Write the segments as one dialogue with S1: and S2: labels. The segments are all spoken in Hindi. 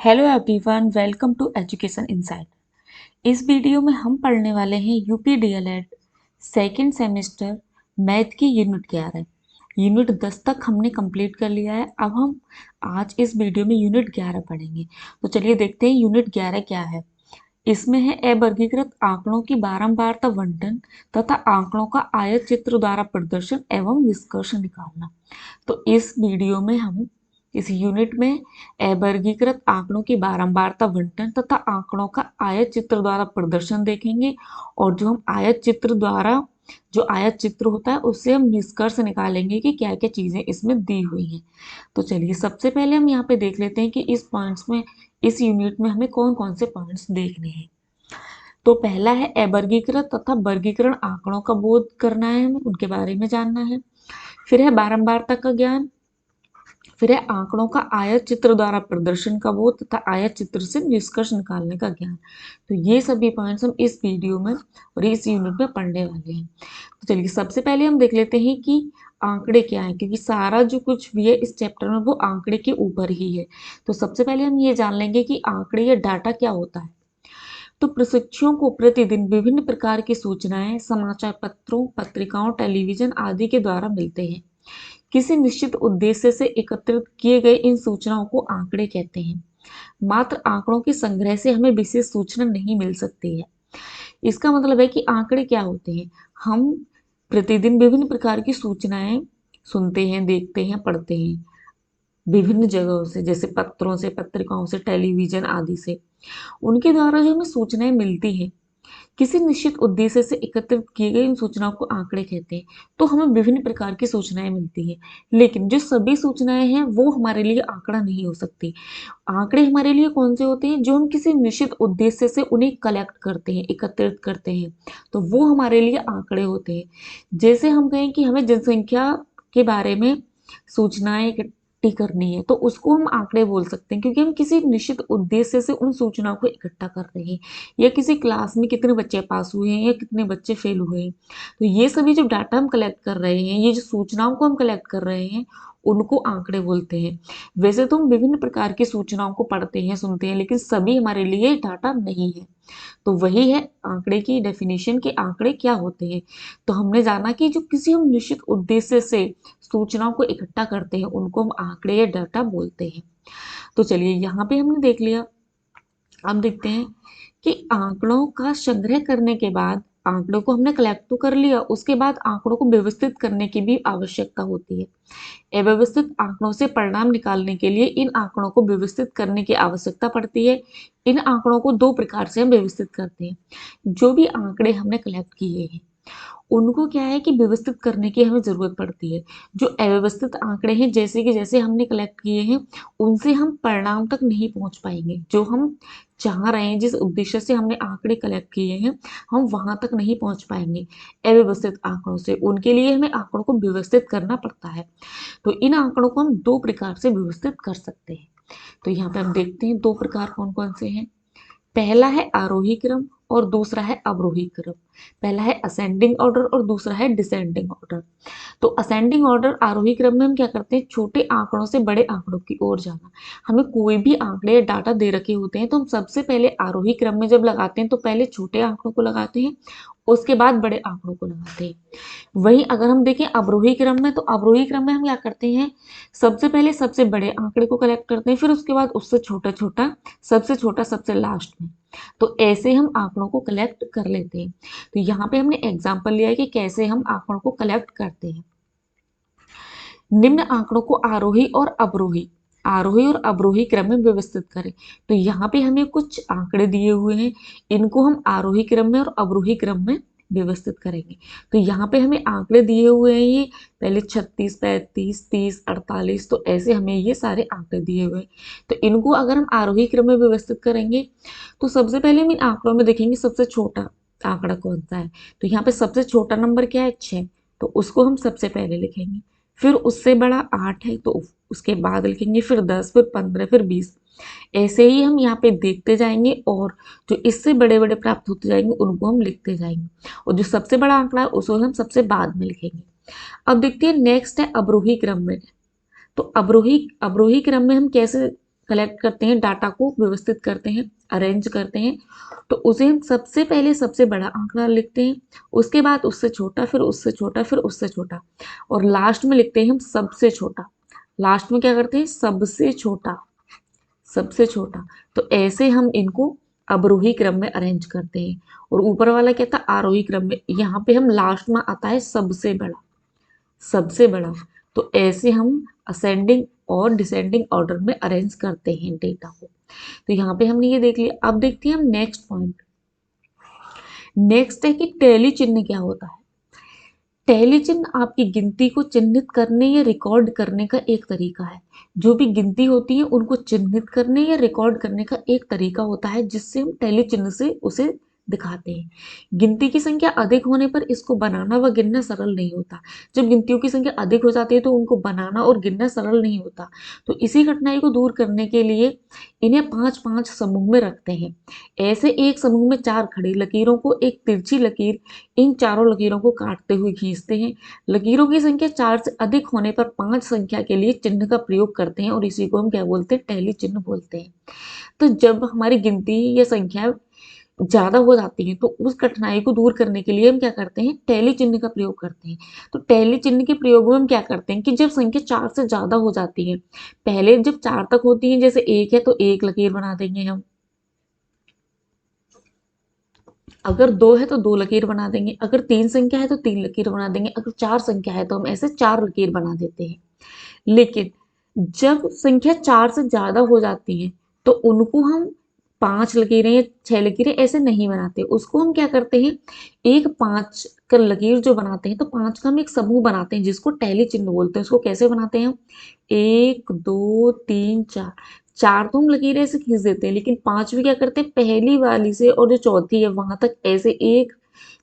S1: Hello everyone, welcome to education insight. इस वीडियो में हम पढ़ने वाले हैं UP DElEd second semester math की यूनिट 11। यूनिट 10 तक हमने कंप्लीट कर लिया है। अब हम आज इस वीडियो में यूनिट 11 पढ़ेंगे। तो चलिए देखते हैं यूनिट 11 क्या है। इसमें है अवर्गीकृत आंकड़ों की बारंबारता आवंटन तथा आंकड़ों का आयत चित्र द्वारा प्रदर्शन एवं निष्कर्ष निकालना। तो इस वीडियो में हम इस यूनिट में अवर्गीकृत आंकड़ों की बारंबारता आवंटन तथा आंकड़ों का आयत चित्र द्वारा प्रदर्शन देखेंगे। और जो हम आयत चित्र द्वारा जो आयत चित्र होता है उससे हम निष्कर्ष निकालेंगे कि क्या क्या चीजें इसमें दी हुई हैं। तो चलिए सबसे पहले हम यहाँ पे देख लेते हैं कि इस पॉइंट्स में इस यूनिट में हमें कौन कौन से पॉइंट्स देखने हैं। तो पहला है अवर्गीकृत तथा वर्गीकरण आंकड़ों का बोध करना है, हमें उनके बारे में जानना है। फिर है बारंबारता का ज्ञान। फिर है आंकड़ों का आयत चित्र द्वारा प्रदर्शन का बोध तथा आयत चित्र से निष्कर्ष निकालने का ज्ञान। तो ये सभी पॉइंट्स हम इस वीडियो में और इस यूनिट में पढ़ने वाले हैं। तो चलिए सबसे पहले हम देख लेते हैं कि आंकड़े क्या है, क्योंकि सारा जो कुछ भी है इस चैप्टर में वो आंकड़े के ऊपर ही है। तो सबसे पहले हम ये जान लेंगे कि आंकड़े या डाटा क्या होता है। तो प्रशिक्षुओं को प्रतिदिन विभिन्न प्रकार की सूचनाएं समाचार पत्रों, पत्रिकाओं, टेलीविजन आदि के द्वारा मिलते हैं। किसी निश्चित उद्देश्य से एकत्रित किए गए इन सूचनाओं को आंकड़े कहते हैं। मात्र आंकड़ों के संग्रह से हमें विशेष सूचना नहीं मिल सकती है। इसका मतलब है कि आंकड़े क्या होते हैं। हम प्रतिदिन विभिन्न प्रकार की सूचनाएं सुनते हैं, देखते हैं, पढ़ते हैं विभिन्न जगहों से, जैसे पत्रों से, पत्रिकाओं से, टेलीविजन आदि से। उनके द्वारा जो हमें सूचनाएं मिलती हैं, किसी निश्चित उद्देश्य से एकत्रित किए गए इन सूचनाओं को आंकड़े कहते हैं। तो हमें विभिन्न प्रकार की सूचनाएं मिलती हैं, लेकिन जो सभी सूचनाएं हैं वो हमारे लिए आंकड़ा नहीं हो सकती। आंकड़े हमारे लिए कौन से होते हैं, जो हम किसी निश्चित उद्देश्य से उन्हें कलेक्ट करते हैं, एकत्रित करते हैं, तो वो हमारे लिए आंकड़े होते हैं। जैसे हम कहें कि हमें जनसंख्या के बारे में सूचनाएं इकट्ठी करनी है, तो उसको हम आंकड़े बोल सकते हैं, क्योंकि हम किसी निश्चित उद्देश्य से उन सूचनाओं को इकट्ठा कर रहे हैं। या किसी क्लास में कितने बच्चे पास हुए हैं या कितने बच्चे फेल हुए हैं, तो ये सभी जो डाटा हम कलेक्ट कर रहे हैं, ये जो सूचनाओं को हम कलेक्ट कर रहे हैं, उनको आंकड़े बोलते हैं। वैसे तो हम विभिन्न प्रकार की सूचनाओं को पढ़ते हैं, सुनते हैं, लेकिन सभी हमारे लिए डाटा नहीं है। तो वही है आंकड़े की डेफिनेशन कि आंकड़े क्या होते हैं। तो हमने जाना कि जो किसी हम निश्चित उद्देश्य से सूचनाओं को इकट्ठा करते हैं उनको हम आंकड़े या डाटा बोलते हैं। तो चलिए यहाँ पे हमने देख लिया। अब देखते हैं कि आंकड़ों का संग्रह करने के बाद, आंकड़ों को हमने कलेक्ट तो कर लिया, उसके बाद आंकड़ों को व्यवस्थित करने की भी आवश्यकता होती है। अव्यवस्थित आंकड़ों से परिणाम निकालने के लिए इन आंकड़ों को व्यवस्थित करने की आवश्यकता पड़ती है। इन आंकड़ों को दो प्रकार से हम व्यवस्थित करते हैं। जो भी आंकड़े हमने कलेक्ट किए हैं उनको क्या है कि व्यवस्थित करने की हमें ज़रूरत पड़ती है। जो अव्यवस्थित आंकड़े हैं, जैसे कि जैसे हमने कलेक्ट किए हैं, उनसे हम परिणाम तक नहीं पहुंच पाएंगे। जो हम चाह रहे हैं, जिस उद्देश्य से हमने आंकड़े कलेक्ट किए हैं, हम वहां तक नहीं पहुंच पाएंगे अव्यवस्थित आंकड़ों से। उनके लिए हमें आंकड़ों को व्यवस्थित करना पड़ता है। तो इन आंकड़ों को हम दो प्रकार से व्यवस्थित कर सकते हैं। तो यहाँ पे हम देखते हैं दो प्रकार कौन कौन से हैं। पहला है आरोही क्रम और दूसरा है अवरोही क्रम। पहला है असेंडिंग ऑर्डर और दूसरा है डिसेंडिंग ऑर्डर। तो असेंडिंग ऑर्डर आरोही क्रम में हम क्या करते हैं, छोटे आंकड़ों से बड़े आंकड़ों की ओर जाना। हमें कोई भी आंकड़े या डाटा दे रखे होते हैं तो हम सबसे पहले आरोही क्रम में जब लगाते हैं तो पहले छोटे आंकड़ों को लगाते हैं, उसके बाद बड़े आंकड़ों को लगाते हैं। वहीं अगर हम देखें अवरोही क्रम में, तो अवरोही क्रम में हम क्या करते हैं, सबसे पहले सबसे बड़े आंकड़े को कलेक्ट करते हैं, फिर उसके बाद उससे छोटा छोटा, सबसे छोटा सबसे लास्ट में। तो ऐसे हम आंकड़ों को कलेक्ट कर लेते हैं। तो यहाँ पे हमने एग्जाम्पल लिया है कि कैसे हम आंकड़ों को कलेक्ट करते हैं। निम्न आंकड़ों को आरोही और अवरोही क्रम में व्यवस्थित करें। तो यहाँ पे हमें कुछ आंकड़े दिए हुए हैं, इनको हम आरोही क्रम में और अवरोही क्रम में व्यवस्थित करेंगे। तो यहाँ पे हमें आंकड़े दिए हुए हैं, ये पहले 36, 35, 30, 48, तो ऐसे हमें ये सारे आंकड़े दिए हुए हैं। तो इनको अगर हम आरोही क्रम में व्यवस्थित करेंगे तो सबसे पहले हम इन आंकड़ों में देखेंगे सबसे छोटा आंकड़ा कौन सा है। तो यहाँ पे सबसे छोटा नंबर क्या है, 6, तो उसको हम सबसे पहले लिखेंगे। फिर उससे बड़ा 8 है तो उसके बाद लिखेंगे, फिर 10, फिर 15, फिर 20। ऐसे ही हम यहाँ पे देखते जाएंगे और जो इससे बड़े बड़े प्राप्त होते जाएंगे उनको हम लिखते जाएंगे, और जो सबसे बड़ा आंकड़ा है उसको हम सबसे बाद में लिखेंगे। अब देखते हैं नेक्स्ट है अवरोही क्रम में। तो अवरोही क्रम में हम कैसे कलेक्ट करते हैं, डाटा को व्यवस्थित करते हैं, अरेंज करते हैं, तो उसे हम सबसे पहले सबसे बड़ा आंकड़ा लिखते हैं, उसके बाद उससे छोटा, फिर उससे छोटा, फिर उससे छोटा, और लास्ट में लिखते हैं हम सबसे छोटा। लास्ट में क्या करते हैं, सबसे छोटा, सबसे छोटा। तो ऐसे हम इनको अवरोही क्रम में अरेंज करते हैं। और ऊपर वाला क्या था, आरोही क्रम में। यहाँ पे हम लास्ट में आता है सबसे बड़ा, सबसे बड़ा। तो ऐसे हम असेंडिंग और डिसेंडिंग ऑर्डर में अरेंज करते हैं डेटा को। तो यहाँ पे हमने ये देख लिया। अब देखते हैं हम नेक्स्ट पॉइंट। नेक्स्ट है कि टैली चिन्ह क्या होता है। टैली चिन्ह आपकी गिनती को चिन्हित करने या रिकॉर्ड करने का एक तरीका है। जो भी गिनती होती है उनको चिन्हित करने या रिकॉर्ड करने का एक तरीका होता है, जिससे हम टैली चिन्ह से उसे दिखाते हैं। गिनती की संख्या अधिक होने पर इसको बनाना व गिनना सरल नहीं होता। जब गिनतियों की संख्या अधिक हो जाती है तो उनको बनाना और गिनना सरल नहीं होता। तो इसी कठिनाई को दूर करने के लिए इन्हें 5-5 समूह में रखते हैं। ऐसे एक समूह में 4 खड़ी लकीरों को एक तिरछी लकीर इन चारों लकीरों को काटते हुए खींचते हैं। लकीरों की संख्या 4 से अधिक होने पर 5 संख्या के लिए चिन्ह का प्रयोग करते हैं और इसी को हम क्या बोलते हैं, टैली चिन्ह बोलते हैं। तो जब हमारी गिनती या संख्या ज्यादा हो जाती है तो उस कठिनाई को दूर करने के लिए हम क्या करते हैं, टैली चिन्ह का प्रयोग करते हैं। तो टैली चिन्ह के प्रयोग में हम क्या करते हैं कि जब संख्या 4 से ज्यादा हो जाती है, पहले जब 4 तक होती है, जैसे 1 है तो 1 लकीर बना देंगे हम, अगर 2 है तो 2 लकीर बना देंगे, अगर 3 संख्या है तो 3 लकीर बना देंगे, अगर 4 संख्या है तो हम ऐसे 4 लकीर बना देते हैं। लेकिन जब संख्या 4 से ज्यादा हो जाती है तो उनको हम 5 लकीरें या 6 लकीरें ऐसे नहीं बनाते। उसको हम क्या करते हैं, एक 5 का लकीर जो बनाते हैं तो 5 का हम एक समूह बनाते हैं जिसको टैली चिन्ह बोलते हैं। उसको कैसे बनाते हैं हम, 1 2 3 4, 4 तो हम लकीरें ऐसे खींच देते हैं, लेकिन 5 भी क्या करते हैं, पहली वाली से और जो चौथी है वहां तक ऐसे एक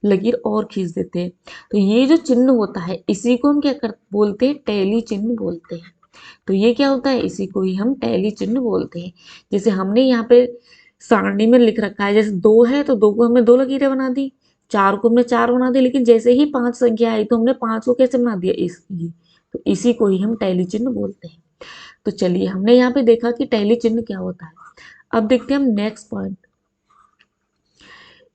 S1: लकीर और खींच देते हैं। तो ये जो चिन्ह होता है इसी को हम क्या कर बोलते हैं, टैली चिन्ह बोलते हैं। तो ये क्या होता है, इसी को ही हम टैली चिन्ह बोलते हैं। जैसे हमने यहाँ पे सारणी में लिख रखा है, जैसे 2 है तो 2 को हमने 2 लकीरें बना दी, 4 को हमने 4 बना दी, लेकिन जैसे ही 5 संख्या आई तो हमने 5 को कैसे बना दिया, इसकी। तो इसी को ही हम टैली चिन्ह बोलते हैं। तो चलिए, हमने यहाँ पे देखा कि टैली चिन्ह क्या होता है। अब देखते हैं हम नेक्स्ट पॉइंट।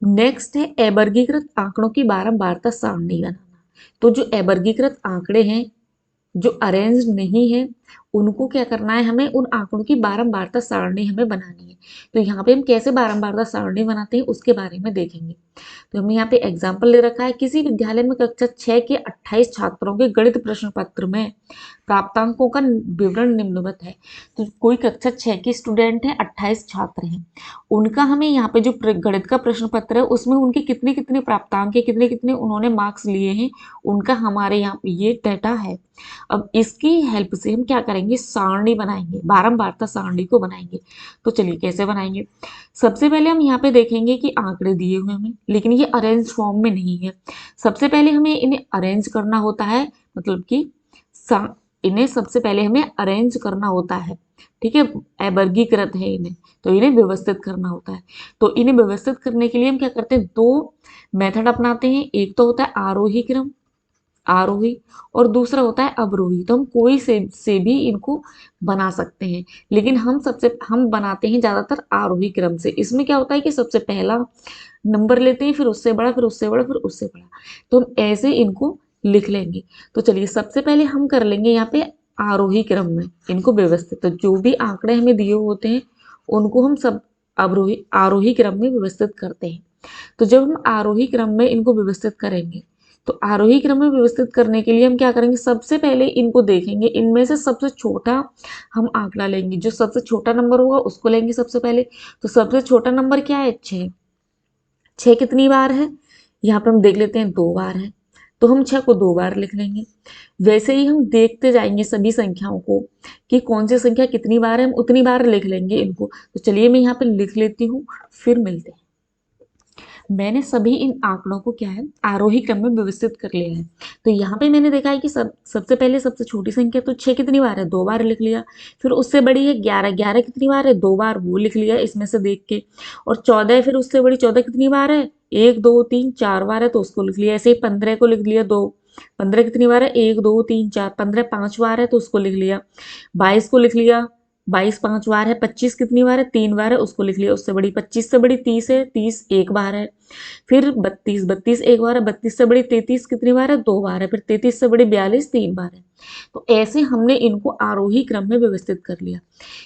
S1: नेक्स्ट है अवर्गीकृत आंकड़ों की बारंबारता सारणी बनाना। तो जो अवर्गीकृत आंकड़े हैं, जो अरेंज नहीं है, उनको क्या करना है, हमें उन आंकड़ों की बारंबारता सारणी हमें बनानी है। तो यहाँ पे हम कैसे बारंबारता सारणी बनाते हैं उसके बारे में देखेंगे। तो हमने यहाँ पे एग्जाम्पल ले रखा है, किसी विद्यालय में कक्षा 6 के 28 छात्रों के गणित प्रश्न पत्र में प्राप्तांकों का विवरण निम्नवत है। तो कोई कक्षा 6 के स्टूडेंट है, 28 छात्र हैं, उनका हमें यहाँ पे जो गणित का प्रश्न पत्र है उसमें उनके कितने कितने प्राप्तांक है, कितने कितने उन्होंने मार्क्स लिए हैं, उनका हमारे यहाँ पे ये डाटा है। अब इसकी हेल्प से हम क्या करेंगे, सारणी बनाएंगे, बारंबारता सारणी को बनाएंगे। तो चलिए कैसे बनाएंगे। सबसे पहले हम यहाँ पे देखेंगे कि आंकड़े दिए हुए हमें, लेकिन ये अरेंज फॉर्म में नहीं है। सबसे पहले हमें इन्हें अरेंज करना होता है, मतलब कि इन्हें सबसे पहले हमें अरेंज करना होता है, ठीक है, वर्गीकृत है इन्हें, तो इन्हें व्यवस्थित करना होता है। तो इन्हें व्यवस्थित करने के लिए हम क्या करते हैं, 2 मेथड अपनाते हैं। एक तो होता है आरोही क्रम, आरोही, और दूसरा होता है अवरोही। तो हम कोई से भी इनको बना सकते हैं, लेकिन हम बनाते हैं ज्यादातर आरोही क्रम से। इसमें क्या होता है कि सबसे पहला नंबर लेते हैं, फिर उससे बड़ा, फिर उससे बड़ा, फिर उससे बड़ा, तो हम ऐसे इनको लिख लेंगे। तो चलिए सबसे पहले हम कर लेंगे यहाँ पे आरोही क्रम में इनको व्यवस्थित। तो जो भी आंकड़े हमें दिए होते हैं उनको हम सब आरोही क्रम में व्यवस्थित करते हैं। तो जब हम आरोही क्रम में इनको व्यवस्थित करेंगे, तो आरोही क्रम में व्यवस्थित करने के लिए हम क्या करेंगे, सबसे पहले इनको देखेंगे, इनमें से सबसे छोटा हम आंकड़ा लेंगे, जो सबसे छोटा नंबर होगा उसको लेंगे सबसे पहले। तो सबसे छोटा नंबर क्या है, 6। 6 कितनी बार है, यहाँ पे हम देख लेते हैं 2 बार है, तो हम 6 को 2 बार लिख लेंगे। वैसे ही हम देखते जाएंगे सभी संख्याओं को कि कौन सी संख्या कितनी बार है, हम उतनी बार लिख लेंगे इनको। तो चलिए मैं यहाँ पे लिख लेती हूँ, फिर मिलते हैं। मैंने सभी इन आंकड़ों को क्या है, आरोही क्रम में व्यवस्थित कर लिया है। तो यहाँ पे मैंने देखा है कि सबसे पहले सबसे छोटी संख्या तो 6 कितनी बार है, 2 बार लिख लिया। फिर उससे बड़ी है 11, 11 कितनी बार है, 2 बार, वो लिख लिया इसमें से देख के। और 14 है, फिर उससे बड़ी 14 कितनी बार है, 1 2 3 4 बार है, तो उसको लिख लिया। ऐसे ही 15 को लिख लिया, 2। 15 कितनी बार है, 1 2 3 4, 15 5 बार है तो उसको लिख लिया। 22 को लिख लिया, 22 5 बार है, 25 कितनी बार है, 3 बार है, उसको लिख लिया। उससे बड़ी 25 से बड़ी 30 है, 30 एक बार है। फिर 32 32 एक बार है, 32 से बड़ी 33 कितनी बार है, 2 बार है। फिर 33 से बड़ी 42 3 बार है। तो ऐसे हमने इनको आरोही क्रम में व्यवस्थित कर लिया।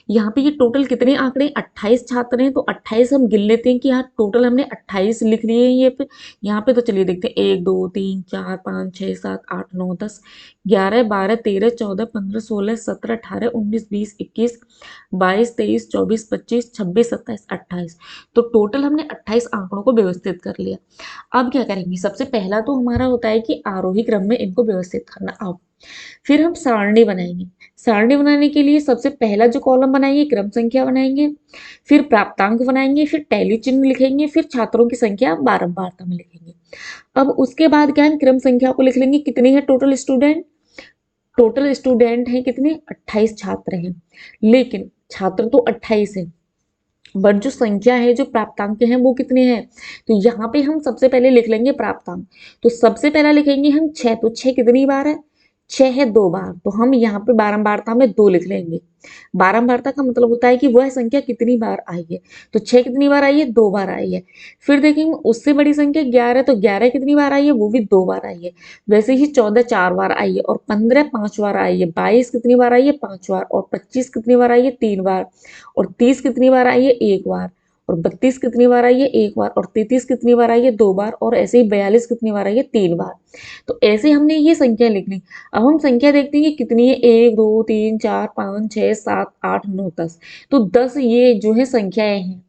S1: यहाँ पे ये टोटल कितने आंकड़े, 28 छात्र हैं, तो 28 हम गिन लेते हैं कि यहाँ टोटल हमने 28 लिख लिए हैं ये पे। यहाँ पे तो चलिए देखते हैं, 1 2 3 4 5 6 7 8 9 10 11 12 13 14 15 16 17 18 19 20 21 22 23 24 25 26 27 28। तो टोटल हमने 28 आंकड़ों को व्यवस्थित कर लिया। अब क्या करेंगे, सबसे पहला तो हमारा होता है कि आरोही क्रम में इनको व्यवस्थित करना। अब फिर हम सारणी बनाएंगे। सारणी बनाने के लिए सबसे पहला जो कॉलम बनाएंगे, क्रम संख्या बनाएंगे, फिर प्राप्तांक बनाएंगे, फिर टैली चिन्ह लिखेंगे, फिर छात्रों की संख्या बारंबारता में लिखेंगे। अब उसके बाद क्या है, क्रम संख्या को लिख लेंगे, कितने हैं टोटल स्टूडेंट। टोटल स्टूडेंट हैं कितने, 28 छात्र हैं, लेकिन छात्र तो 28 हैं, बट जो संख्या है, जो प्राप्तांक हैं, वो कितने हैं। तो यहाँ पे हम सबसे पहले लिख लेंगे प्राप्तांक। तो सबसे पहला लिखेंगे हम 6। तो 6 कितनी बार है, 6 है 2 बार। तो हम यहाँ पे बारंबारता में 2 लिख लेंगे। बारंबारता का मतलब होता है कि वह संख्या कितनी बार आई है। तो 6 कितनी बार आई है, 2 बार आई है। फिर देखेंगे उससे बड़ी संख्या 11। तो 11 कितनी बार आई है, वो भी 2 बार आई है। वैसे ही 14 4 बार आई है, और 15 5 बार आई है। 22 कितनी बार आई है, 5 बार। और 25 कितनी बार आई है, 3 बार। और 30 कितनी बार आई है, 1 बार। और 32 कितनी बार आई है, 1 बार। और 33 कितनी बार आई है, 2 बार। और ऐसे ही 42 कितनी बार आई है, 3 बार। तो ऐसे हमने ये संख्या लिख ली। अब हम संख्या देखते हैं कि कितनी है, 1 2 3 4 5 6 7 8 9 10। तो 10 ये जो है संख्याएं हैं।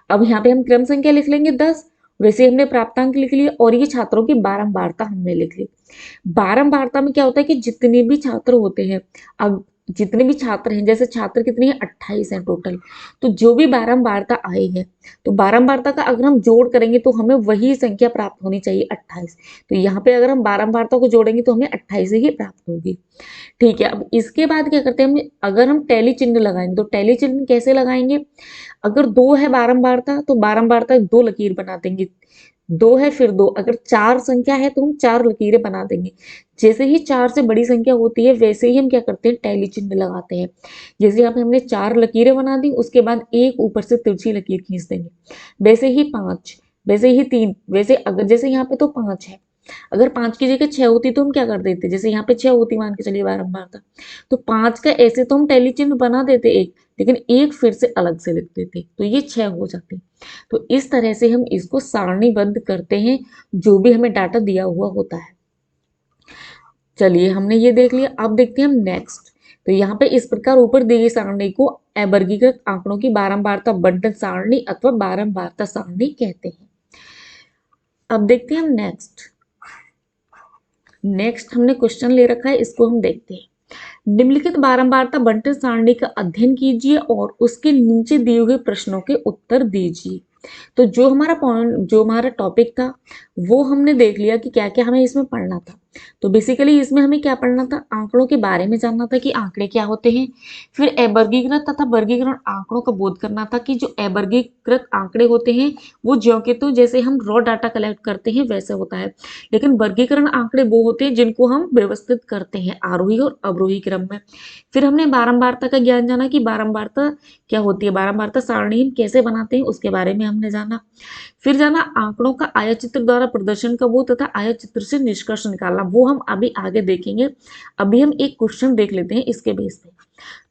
S1: अब यहाँ पे हम क्रम संख्या लिख लेंगे 10। वैसे हमने प्राप्तांक लिख लिए, और ये छात्रों की बारंबारता हमने लिख ली। बारंबारता में क्या होता है कि जितने भी छात्र होते हैं, अब जितने भी छात्र हैं, जैसे छात्र कितने हैं, 28 हैं टोटल। तो जो भी बारंबारता आई है, तो बारंबारता का अगर हम जोड़ करेंगे तो हमें वही संख्या प्राप्त होनी चाहिए, 28। तो यहाँ पे अगर हम बारंबारता को जोड़ेंगे तो हमें 28 ही प्राप्त होगी। ठीक है, अब इसके बाद क्या करते हैं हम, अगर हम टैली चिन्ह लगाएंगे, तो टैली चिन्ह कैसे लगाएंगे। अगर 2 है बारंबारता, तो बारंबारता 2 लकीर बना देंगे। 2 है फिर 2। अगर 4 संख्या है तो हम 4 लकीरें बना देंगे। जैसे ही 4 से बड़ी संख्या होती है, वैसे ही हम क्या करते हैं, टैली चिन्ह लगाते हैं। जैसे यहाँ पे हमने 4 लकीरें बना दी, उसके बाद एक ऊपर से तिरछी लकीर खींच देंगे। वैसे ही 5, वैसे ही 3, वैसे अगर जैसे यहाँ पे तो 5 है, अगर 5 की जगह 6 होती तो हम क्या कर देते, जैसे यहाँ पे 6 होती मान के चलिए बारंबारता, तो 5 का ऐसे तो हम टैली चिन्ह बना देते एक, लेकिन एक फिर से अलग से लिख देते, तो ये 6 हो जाती। तो इस तरह से हम इसको सारणीबद्ध करते हैं, जो भी हमें डाटा दिया हुआ होता है। चलिए हमने ये देख लिया। अब देखते हैं हम नेक्स्ट। तो यहाँ पे इस प्रकार ऊपर दी गई सारणी को अवर्गीकृत आंकड़ों की बारंबारता बंटन सारणी अथवा बारंबारता सारणी कहते हैं। अब देखते हैं हम नेक्स्ट। नेक्स्ट हमने क्वेश्चन ले रखा है, इसको हम देखते हैं। निम्नलिखित बारंबारता बंटन सारणी का अध्ययन कीजिए और उसके नीचे दिए हुए प्रश्नों के उत्तर दीजिए। तो जो हमारा पॉइंट, जो हमारा टॉपिक था, वो हमने देख लिया कि क्या क्या हमें इसमें पढ़ना था। तो बेसिकली इसमें हमें क्या पढ़ना था, आंकड़ों के बारे में जानना था कि आंकड़े क्या होते हैं। फिर अवर्गीकृत तथा वर्गीकरण आंकड़ों का बोध करना था कि जो अवर्गीकृत आंकड़े होते हैं वो ज्यों के त्यों जैसे हम रॉ डाटा कलेक्ट करते हैं वैसे होता है, लेकिन वर्गीकरण आंकड़े वो होते हैं जिनको हम व्यवस्थित करते हैं आरोही और अवरोही क्रम में। फिर हमने बारंबारता का ज्ञान जाना कि बारंबारता क्या होती है, बारंबारता सारणी हम कैसे बनाते हैं उसके बारे में हमने जाना। फिर जाना आंकड़ों का आयाचित्र द्वारा प्रदर्शन का वो तथा आयाचित्र से निष्कर्ष निकालना, वो हम अभी आगे देखेंगे। अभी हम एक क्वेश्चन देख लेते हैं इसके बेस पे।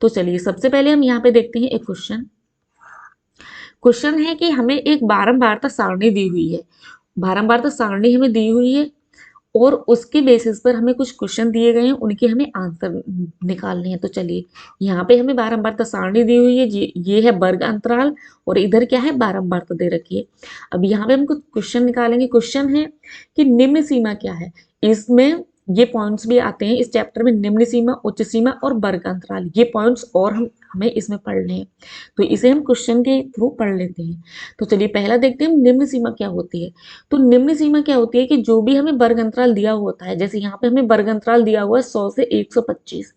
S1: तो चलिए सबसे पहले हम यहाँ पे देखते हैं एक क्वेश्चन। क्वेश्चन है कि हमें एक बारंबारता सारणी दी हुई है, बारंबारता सारणी हमें दी हुई है और उसके बेसिस पर हमें कुछ क्वेश्चन दिए गए हैं, उनके हमें आंसर निकालने हैं। तो चलिए यहाँ पे हमें बारंबारता सारणी दी हुई है, ये है वर्ग अंतराल, और इधर क्या है, बारंबारता दे रखी है। अब यहाँ पे हम कुछ क्वेश्चन निकालेंगे। क्वेश्चन है कि निम्न सीमा क्या है। इसमें ये पॉइंट्स भी आते हैं इस चैप्टर में, निम्न सीमा, उच्च सीमा और वर्ग अंतराल, ये पॉइंट्स और हमें इसमें पढ़ने हैं। तो इसे हम क्वेश्चन के थ्रू पढ़ लेते हैं। तो चलिए पहला देखते हैं निम्न सीमा क्या होती है। तो निम्न सीमा क्या होती है कि जो भी हमें वर्ग अंतराल दिया होता है, जैसे यहाँ पे हमें वर्ग अंतराल दिया हुआ है 100 से 125,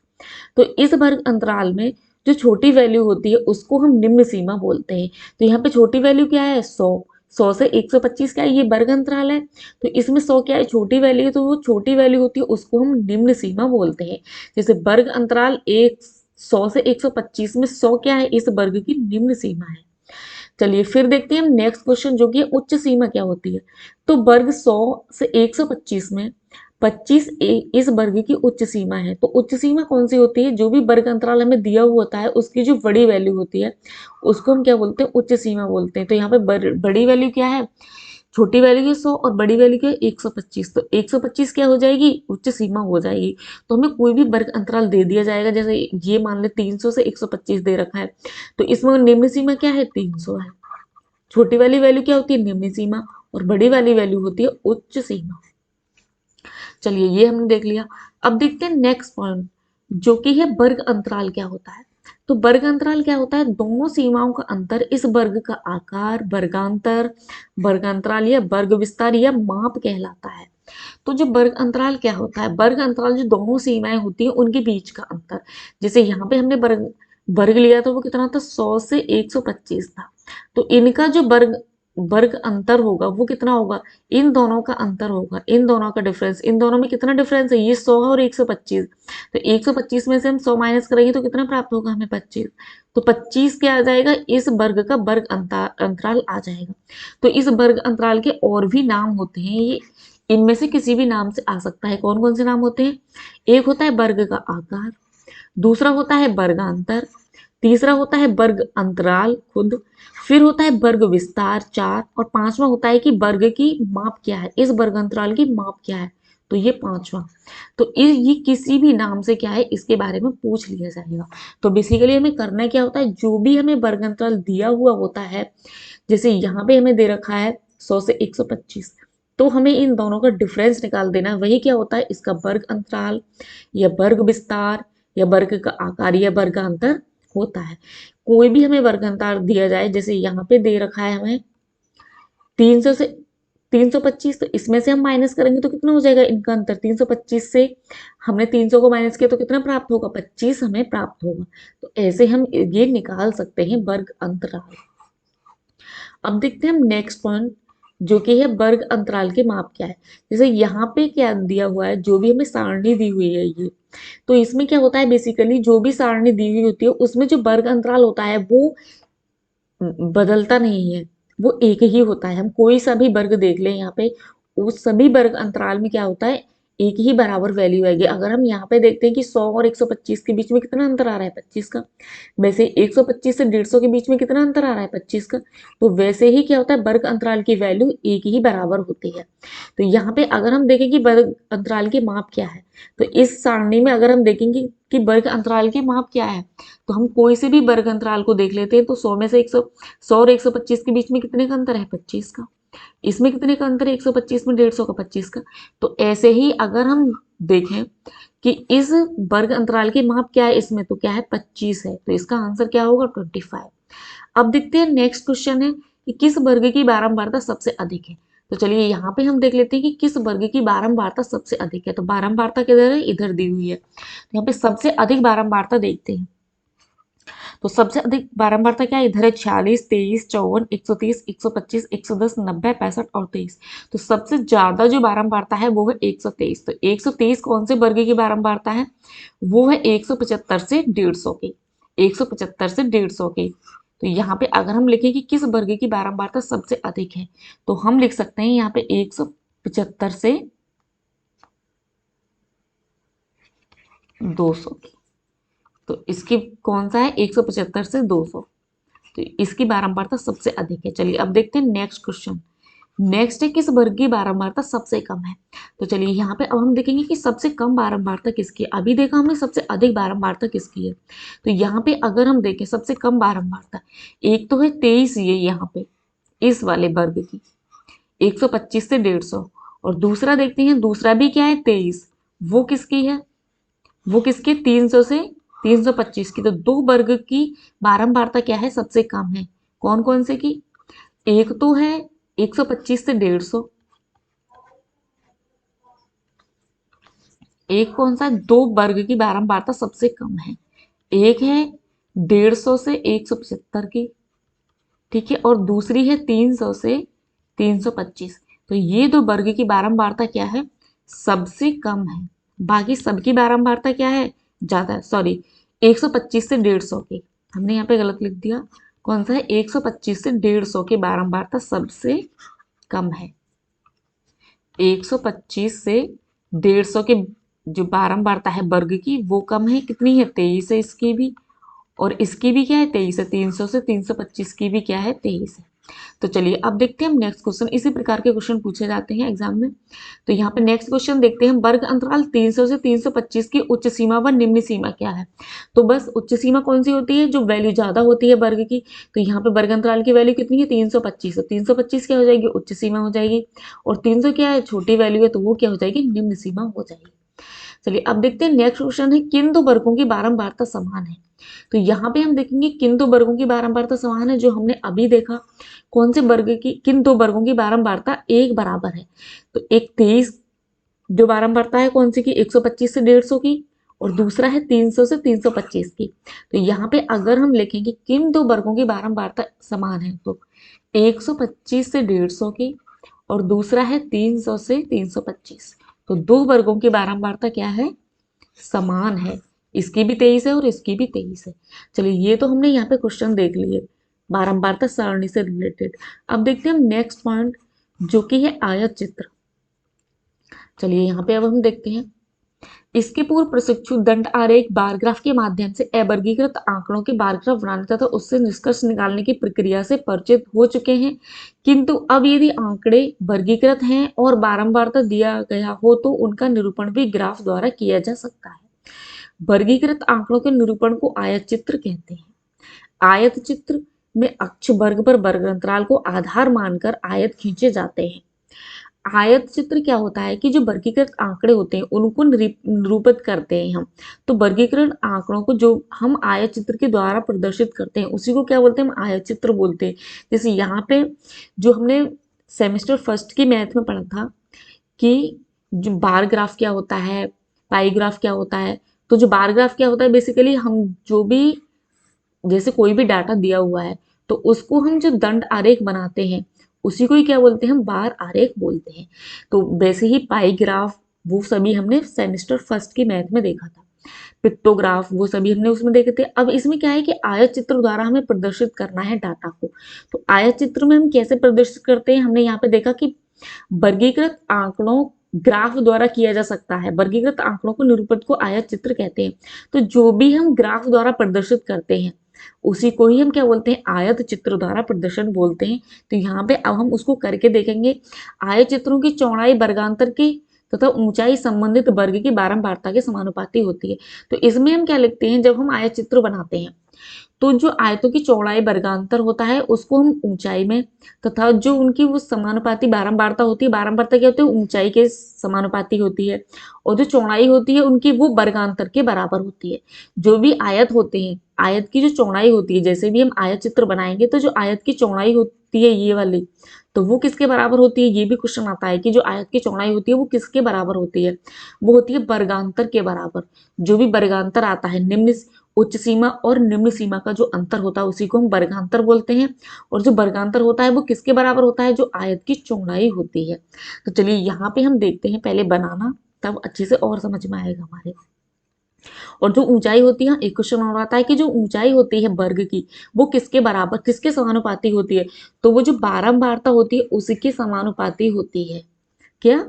S1: तो इस वर्ग अंतराल में जो छोटी वैल्यू होती है उसको हम निम्न सीमा बोलते हैं। तो यहाँ पे छोटी वैल्यू क्या है, 100 से 125 क्या है, ये वर्ग अंतराल है। तो इसमें 100 क्या है, छोटी वैल्यू है, तो वो छोटी वैल्यू होती है उसको हम निम्न सीमा बोलते हैं। जैसे वर्ग अंतराल 1 100 से 125 में 100 क्या है, इस वर्ग की निम्न सीमा है। चलिए फिर देखते हैं हम नेक्स्ट क्वेश्चन, जो कि उच्च सीमा क्या होती है। तो वर्ग 100 से 125 में 25 इस वर्ग की उच्च सीमा है। तो उच्च सीमा कौन सी होती है, जो भी वर्ग अंतराल हमें दिया हुआ होता है उसकी जो बड़ी वैल्यू होती है उसको हम क्या बोलते हैं, उच्च सीमा बोलते हैं। तो यहाँ पे बड़ी वैल्यू क्या है, छोटी वैल्यू की 100 और बड़ी वैल्यू की 125। तो 125 क्या हो जाएगी, उच्च सीमा हो जाएगी। तो हमें कोई भी वर्ग अंतराल दे दिया जाएगा, जैसे ये मान ले 300 से 125 दे रखा है, तो इसमें निम्न सीमा क्या है, 300 है। छोटी वाली वैल्यू क्या होती है, निम्न सीमा, और बड़ी वाली वैल्यू होती है उच्च सीमा। चलिए ये हमने देख लिया। अब देखते हैं नेक्स्ट पॉइंट, जो कि है वर्ग अंतराल क्या होता है। तो वर्ग अंतराल क्या होता है, दोनों सीमाओं का अंतर, इस वर्ग का आकार वर्गांतर, वर्गांतराल या वर्ग विस्तार या माप कहलाता है। तो जो वर्ग अंतराल क्या होता है, वर्ग अंतराल जो दोनों सीमाएं होती हैं उनके बीच का अंतर। जैसे यहाँ पे हमने वर्ग वर्ग लिया था, वो कितना था, 100 से 125 था। तो इनका जो वर्ग वर्ग अंतर होगा वो कितना होगा, इन दोनों का अंतर होगा, इन दोनों का डिफरेंस, इन दोनों में कितना डिफरेंस है, ये 100 और 125। तो 125 में से हम 100 माइनस करेंगे तो कितना प्राप्त होगा हमें, 25। तो 25 क्या आ जाएगा, इस वर्ग का वर्ग अंतराल आ जाएगा। तो इस वर्ग अंतराल के और भी नाम होते हैं, ये इनमें से किसी भी नाम से आ सकता है। कौन कौन से नाम होते हैं, एक होता है वर्ग का आकार, दूसरा होता है वर्गांतर, तीसरा होता है वर्ग अंतराल खुद, फिर होता है वर्ग विस्तार 4, और पांचवा होता है कि वर्ग की माप क्या है, इस वर्ग अंतराल की माप क्या है। तो ये पांचवा। तो ये किसी भी नाम से क्या है, इसके बारे में पूछ लिया जाएगा। तो बेसिकली हमें करना क्या होता है, जो भी हमें वर्ग अंतराल दिया हुआ होता है, जैसे यहाँ पे हमें दे रखा है 100 से 125, तो हमें इन दोनों का डिफरेंस निकाल देना है। वही क्या होता है, इसका वर्ग अंतराल या वर्ग विस्तार या वर्ग का आकार या वर्गांतर होता है। कोई भी हमें वर्गांतर दिया जाए, जैसे यहाँ पे दे रखा है हमें 300 से 325, तो इसमें से हम माइनस करेंगे तो कितना हो जाएगा इनका अंतर, 325 से हमने 300 को माइनस किया तो कितना प्राप्त होगा, 25 हमें प्राप्त होगा। तो ऐसे हम ये निकाल सकते हैं वर्ग अंतराल। अब देखते हैं हम नेक्स्ट पॉइंट, जो कि है वर्ग अंतराल के माप क्या है। जैसे यहाँ पे क्या दिया हुआ है, जो भी हमें सारणी दी हुई है ये, तो इसमें क्या होता है, बेसिकली जो भी सारणी दी हुई होती है उसमें जो वर्ग अंतराल होता है वो बदलता नहीं है, वो एक ही होता है। हम कोई सा भी वर्ग देख लें यहाँ पे, उस सभी वर्ग अंतराल में क्या होता है, एक ही बराबर वैल्यू आएगी। अगर हम यहाँ पे देखते हैं कि 100 और 125 के बीच में कितना अंतर आ रहा है, 25 का, वैसे 125 से 150 के बीच में कितना अंतर आ रहा है, 25 का। तो वैसे ही क्या होता है, वर्ग अंतराल की वैल्यू एक ही बराबर होती है। तो यहाँ पे अगर हम देखें कि वर्ग अंतराल की माप क्या है, तो इस सारणी में अगर हम देखेंगे कि वर्ग अंतराल की माप क्या है, तो हम कोई से भी वर्ग अंतराल को देख लेते हैं। तो 100 में से 100 और 125 के बीच में कितने का अंतर है, 25 का। इसमें कितने का अंतर है, 125 में 150 का, 25 का। तो ऐसे ही अगर हम देखें कि इस वर्ग अंतराल की माप क्या है, इसमें तो क्या है, 25 है। तो इसका आंसर क्या होगा, 25। अब देखते हैं नेक्स्ट क्वेश्चन है कि किस वर्ग की बारंबारता सबसे अधिक है। तो चलिए यहाँ पे हम देख लेते हैं कि किस वर्ग की बारंबारता सबसे अधिक है। तो बारंबारता किधर है, इधर दी हुई है। तो यहाँ पे सबसे अधिक बारंबारता देखते हैं। तो सबसे अधिक बारंबारता क्या है, इधर है 46, 23, 54, 130, 125, 110, 90, 65 और 23। तो सबसे ज्यादा जो बारंबारता है वो है 123। तो 123 कौन से वर्ग की बारंबारता है, वो है 175 से 150 की, 175 से 150 की। तो यहाँ पे अगर हम लिखें कि किस वर्ग की बारंबारता सबसे अधिक है, तो हम लिख सकते हैं यहाँ पे 175 से 200 की। तो इसकी कौन सा है, 175 से 200। तो इसकी बारंबारता सबसे अधिक है। चलिए अब देखते हैं नेक्स्ट क्वेश्चन। नेक्स्ट है किस वर्ग की बारंबारता सबसे कम है। तो चलिए यहाँ पे अब हम देखेंगे कि सबसे कम बारंबारता किसकी है। अभी देखा हमने सबसे अधिक बारंबारता किसकी है। तो यहाँ पे अगर हम देखें सबसे कम बारंबारता, एक तो है 23, ये यहाँ पे इस वाले वर्ग की 125 से 150, और दूसरा देखते हैं, दूसरा भी क्या है 23, वो किसकी है, वो किसके 300 से 325 की। तो दो वर्ग की बारंबारता क्या है, सबसे कम है। कौन कौन से की, एक तो है 125 से 150, एक कौन सा, दो वर्ग की बारंबारता सबसे कम है, एक है 150 से 175 की, ठीक है, और दूसरी है 300 से 325। तो ये दो वर्ग की बारंबारता क्या है, सबसे कम है। बाकी सबकी बारंबारता क्या है, ज्यादा है, सॉरी, 125 से 150 की, हमने यहाँ पे गलत लिख दिया। कौन सा है? 125 से 150 की बारंबारता सबसे कम है। 125 से 150 की जो बारंबारता है वर्ग की वो कम है, कितनी है? 23 है इसकी भी, और इसकी भी क्या है? 23 है। 300 से 325 की भी क्या है? 23 है। तो चलिए अब देखते हैं हम नेक्स्ट क्वेश्चन। इसी प्रकार के क्वेश्चन पूछे जाते हैं एग्जाम में। तो यहाँ पे नेक्स्ट क्वेश्चन देखते हैं, वर्ग अंतराल 300 से 325 की उच्च सीमा व निम्न सीमा क्या है? तो बस उच्च सीमा कौन सी होती है? जो वैल्यू ज्यादा होती है वर्ग की। तो यहाँ पे वर्ग अंतराल की वैल्यू कितनी है? 325। तो 325 क्या हो जाएगी? उच्च सीमा हो जाएगी। और 300 क्या है? छोटी वैल्यू है, तो वो क्या हो जाएगी? निम्न सीमा हो जाएगी। चलिए अब देखते हैं नेक्स्ट क्वेश्चन है, किन दो वर्गों की बारंबारता समान है? तो यहाँ पे हम देखेंगे किन दो वर्गों की बारंबारता समान है, जो हमने अभी देखा। कौन से वर्ग की, किन दो वर्गों की बारंबारता एक बराबर है? तो एक 23 जो बारंबारता है कौन सी की? 125 से 150 की, और दूसरा है 300 से 325 की। तो यहाँ पे अगर हम लिखेंगे किन दो वर्गों की बारंबारता समान है, तो 125 से 150 की, और दूसरा है 300 से 325। तो दो वर्गों की बारंबारता क्या है? समान है। इसकी भी 23 है और इसकी भी 23 है। चलिए ये तो हमने यहाँ पे क्वेश्चन देख लिए बारंबारता सारणी से रिलेटेड। अब देखते हैं हम नेक्स्ट पॉइंट, जो कि है आयत चित्र। चलिए यहाँ पे अब हम देखते हैं, इसके पूर्व प्रशिक्षु दंड आरेख बार ग्राफ के माध्यम से अवर्गीकृत आंकड़ों के बार ग्राफ बनाने तथा उससे निष्कर्ष निकालने की प्रक्रिया से परिचित हो चुके हैं, किंतु अब यदि आंकड़े वर्गीकृत हैं और बारंबारता दिया गया हो तो उनका निरूपण भी ग्राफ द्वारा किया जा सकता है। वर्गीकृत आंकड़ों के निरूपण को आयत चित्र कहते हैं। आयत चित्र में अक्ष वर्ग पर वर्ग अंतराल को आधार मानकर आयत खींचे जाते हैं। आयत चित्र क्या होता है कि जो वर्गीकृत आंकड़े होते हैं उनको निरूपित करते हैं हम। तो वर्गीकृत आंकड़ों को जो हम आयत चित्र के द्वारा प्रदर्शित करते हैं उसी को क्या बोलते हैं? हम आयत चित्र बोलते हैं। जैसे यहाँ पे जो हमने सेमेस्टर फर्स्ट की मैथ में पढ़ा था कि जो बार ग्राफ क्या होता है, पाई ग्राफ क्या होता है। तो जो बार ग्राफ क्या होता है, बेसिकली हम जो भी, जैसे कोई भी डाटा दिया हुआ है तो उसको हम जो दंड आरेख बनाते हैं उसी को ही क्या बोलते हैं? हम बार आरेख बोलते हैं। तो वैसे ही पाई ग्राफ वो सभी हमने सेमेस्टर फर्स्ट की मैथ में देखा था। पिक्टोग्राफ वो सभी हमने उसमें देखे थे। अब इसमें क्या है कि आयत चित्र द्वारा हमें प्रदर्शित करना है डाटा को। तो आयत चित्र में हम कैसे प्रदर्शित करते हैं? हमने यहाँ पे देखा कि वर्गीकृत आंकड़ों ग्राफ द्वारा किया जा सकता है। वर्गीकृत आंकड़ों को निरूपित को आयत चित्र कहते हैं। तो जो भी हम ग्राफ द्वारा प्रदर्शित करते हैं उसी को ही हम क्या बोलते हैं? आयत चित्र द्वारा प्रदर्शन बोलते हैं। तो यहाँ पे अब हम उसको करके देखेंगे। आयत चित्रों की चौड़ाई वर्गांतर की तथा ऊंचाई संबंधित वर्ग की बारंबारता के समानुपाती होती है। तो इसमें हम क्या लिखते हैं? जब हम आयत चित्र बनाते हैं तो जो आयतों की चौड़ाई वर्गांतर होता है उसको हम ऊंचाई में, तथा जो उनकी वो समानुपाती बारंबारता होती है, बारंबारता क्या होती है? ऊंचाई के समानुपाती होती है, और जो चौड़ाई होती है उनकी वो वर्गांतर के बराबर होती है। जो भी आयत होते हैं, आयत की जो चौड़ाई होती है, जैसे भी हम आयत चित्र बनाएंगे तो जो आयत की चौड़ाई होती है ये वाली, तो वो किसके बराबर होती है? ये भी क्वेश्चन आता है कि जो आयत की चौड़ाई होती है वो किसके बराबर होती है? वो होती है वर्गांतर के बराबर। जो भी वर्गांतर आता है, निम्न उच्च सीमा और निम्न सीमा का जो अंतर होता है उसी को हम वर्गांतर बोलते हैं। और जो वर्गांतर होता है वो किसके बराबर होता है? जो आयत की चौड़ाई होती है। तो चलिए यहाँ पे हम देखते हैं पहले बनाना, तब अच्छे से और समझ में आएगा हमारे। और जो ऊंचाई होती है, एक क्वेश्चन और आता है कि जो ऊंचाई होती है वर्ग की वो किसके बराबर, किसके समानुपाती होती है? तो वो जो बारंबारता होती है उसके समानुपाती होती है। क्या?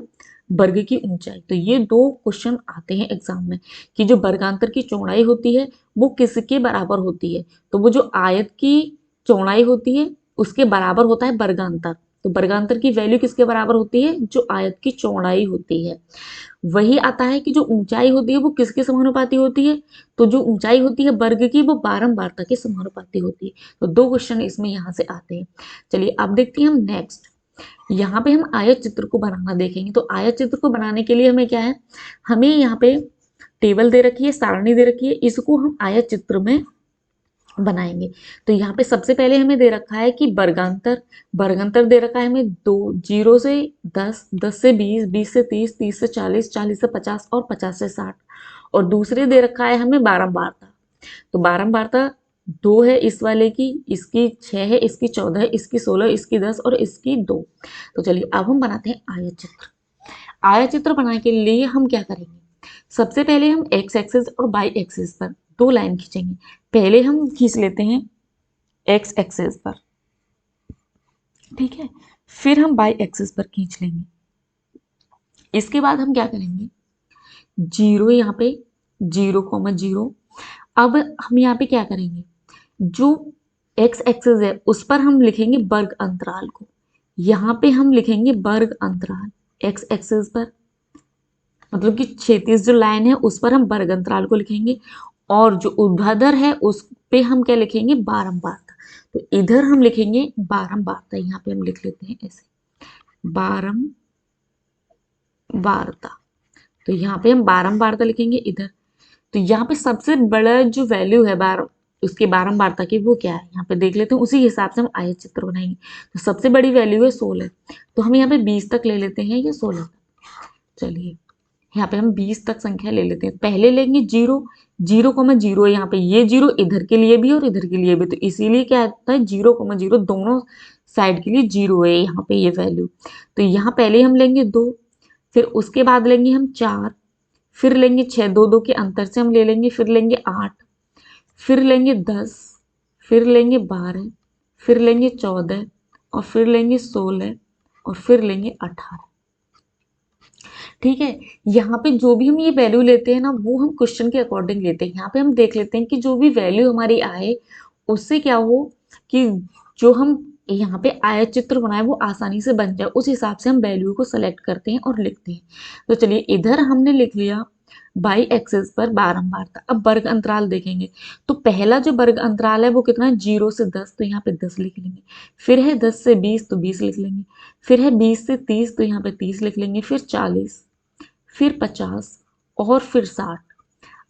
S1: वर्ग की ऊंचाई। तो ये दो क्वेश्चन आते हैं एग्जाम में कि जो वर्गांतर की चौड़ाई होती है वो किसके बराबर होती है? तो वो जो आयत की चौड़ाई होती है उसके बराबर होता है वर्गांतर। तो वर्गांतर की वैल्यू किसके बराबर होती है? जो आयत की चौड़ाई होती है। वही आता है कि जो ऊंचाई होती है वो किसके समानुपाती होती है? तो जो ऊंचाई होती है वर्ग की वो बारंबारता के समानुपाती होती है। तो दो क्वेश्चन इसमें यहाँ से आते हैं। चलिए अब देखते हैं हम नेक्स्ट। यहाँ पे हम आयत चित्र को बनाना देखेंगे। तो आयत चित्र को बनाने के लिए हमें क्या है? हमें यहाँ पे टेबल दे रखी है, सारणी दे रखी है, इसको हम आयत चित्र में बनाएंगे। तो यहाँ पे सबसे पहले हमें दे रखा है कि वर्गांतर, वर्गांतर दे रखा है हमें 0 से 10, 10 से 20, 20 से 30, 30 से 40, 40 से 50 और 50 से 60। और दूसरे दे रखा है हमें बारंबारता। तो बारंबारता 2 है इस वाले की, इसकी 6 है, इसकी 14 है, इसकी 16, इसकी 10 और इसकी 2। तो चलिए अब हम बनाते हैं आयत चित्र। आयत चित्र बनाने के लिए हम क्या करेंगे? सबसे पहले हम एक्स एक्सिस और वाई एक्सिस पर दो लाइन खींचेंगे। पहले हम खींच लेते हैं एक्स एक्सिस पर, ठीक है, फिर हम वाई एक्सिस पर खींच लेंगे। इसके बाद हम क्या करेंगे, जीरो यहाँ पे, 0,0। अब हम यहाँ पे क्या करेंगे, जो एक्स एक्सिस है उस पर हम लिखेंगे वर्ग अंतराल को, यहाँ पे हम लिखेंगे वर्ग अंतराल एक्स एक्सिस पर, मतलब कि क्षैतिज जो लाइन है उस पर हम वर्ग अंतराल को लिखेंगे, और जो ऊर्ध्वाधर है उस पे हम क्या लिखेंगे, बारंबारता। तो इधर हम लिखेंगे बारंबारता, यहाँ पे हम लिख लेते हैं ऐसे बारंबारता। तो यहाँ पे हम बारंबारता लिखेंगे इधर। तो यहाँ पे सबसे बड़ा जो वैल्यू है उसके बारंबारता की वो क्या है, यहाँ पे देख लेते हैं, उसी हिसाब से हम आयत चित्र बनाएंगे। तो सबसे बड़ी वैल्यू है 16, तो हम यहाँ पे 20 तक ले लेते हैं या 16 तक। चलिए यहाँ पे हम 20 तक संख्या ले लेते हैं। पहले लेंगे 0,0 यहाँ पे, ये 0 इधर के लिए भी और इधर के लिए भी, तो इसीलिए क्या आता है 0,0 दोनों साइड के लिए 0 है यहाँ पे ये वैल्यू। तो यहाँ पहले हम लेंगे 2, फिर उसके बाद लेंगे हम 4, फिर लेंगे 6, 2 के अंतर से हम ले लेंगे, फिर लेंगे 8, फिर लेंगे 10, फिर लेंगे 12, फिर लेंगे 14, और फिर लेंगे 16, और फिर लेंगे 18। ठीक है, यहाँ पे जो भी हम ये वैल्यू लेते हैं ना वो हम क्वेश्चन के अकॉर्डिंग लेते हैं। यहाँ पे हम देख लेते हैं कि जो भी वैल्यू हमारी आए उससे क्या हो कि जो हम यहाँ पे आयत चित्र बनाए वो आसानी से बन जाए, उस हिसाब से हम वैल्यू को सेलेक्ट करते हैं और लिखते हैं। तो चलिए इधर हमने लिख लिया बाई एक्सिस पर बारंबारता। अब वर्ग अंतराल देखेंगे, तो पहला जो वर्ग अंतराल है वो कितना है, 0 से 10, तो यहाँ पे 10 लिख लेंगे। फिर है 10 से 20, तो 20 लिख लेंगे। फिर है 20 से 30, तो यहाँ पे 30 लिख लेंगे। फिर 40, फिर 50, और फिर 60।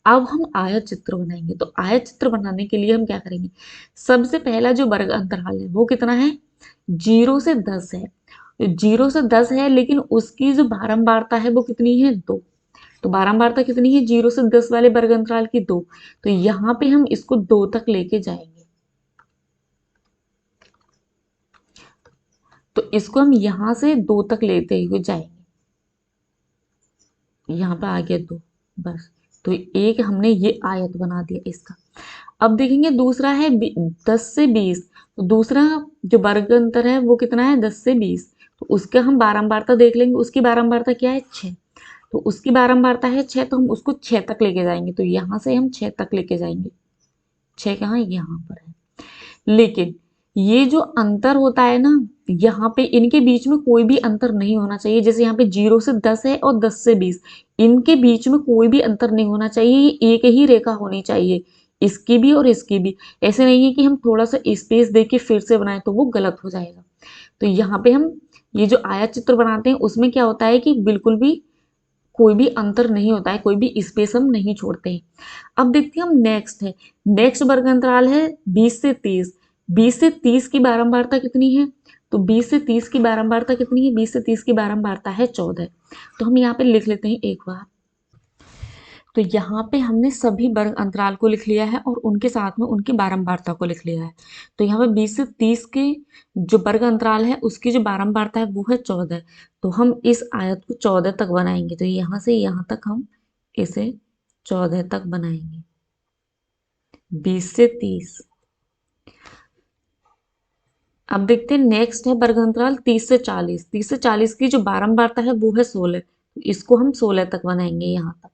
S1: अब हम आयत चित्र बनाएंगे। तो आयत चित्र बनाने के लिए हम क्या करेंगे, सबसे पहला जो वर्ग अंतराल है वो कितना है, 0 से 10 है। 0 से 10 है, लेकिन उसकी जो बारंबारता है वो कितनी है, 2। तो बारंबारता कितनी है 0 से 10 वाले वर्ग अंतराल की, 2। तो यहाँ पे हम इसको 2 तक लेके जाएंगे। तो इसको हम यहाँ से 2 तक लेते हुए जाएंगे। यहाँ पे आ गया 2, बस। तो एक हमने ये आयत बना दिया इसका। अब देखेंगे दूसरा है 10 से 20। तो दूसरा जो वर्ग अंतर है वो कितना है, 10 से 20। तो उसका हम बारंबारता देख लेंगे, उसकी बारंबारता क्या है, 6। तो उसकी बारंबारता है 6, तो हम उसको 6 तक लेके जाएंगे। तो यहाँ से हम 6 तक लेके जाएंगे। 6 कहाँ, यहाँ पर है। लेकिन ये जो अंतर होता है ना, यहाँ पे इनके बीच में कोई भी अंतर नहीं होना चाहिए। जैसे यहाँ पे 0 से 10 है और 10 से 20, इनके बीच में कोई भी अंतर नहीं होना चाहिए, ये एक ही रेखा होनी चाहिए, इसकी भी और इसकी भी। ऐसे नहीं है कि हम थोड़ा सा स्पेस दे के फिर से बनाए, तो वो गलत हो जाएगा। तो यहाँ पे हम ये जो आयत चित्र बनाते हैं उसमें क्या होता है कि बिल्कुल भी कोई भी अंतर नहीं होता है, कोई भी स्पेस हम नहीं छोड़ते हैं। अब देखते हैं हम नेक्स्ट है, नेक्स्ट वर्ग अंतराल है 20 से 30। 20 से 30 की बारंबारता कितनी है, तो 20 से 30 की बारंबारता कितनी है, 20 से 30 की बारंबारता है 14। तो हम यहाँ पे लिख लेते हैं एक बार। तो यहाँ पे हमने सभी वर्ग अंतराल को लिख लिया है और उनके साथ में उनकी बारंबारता को लिख लिया है। तो यहाँ पे 20 से 30 के जो वर्ग अंतराल है उसकी जो बारंबारता है वो है 14। तो हम इस आयत को 14 तक बनाएंगे। तो यहाँ से यहाँ तक हम इसे 14 तक बनाएंगे, 20 से 30। अब देखते हैं नेक्स्ट है वर्ग अंतराल 30 से 40। 30 से 40 की जो बारंबारता है वो है 16। तो इसको हम 16 तक बनाएंगे यहाँ तक।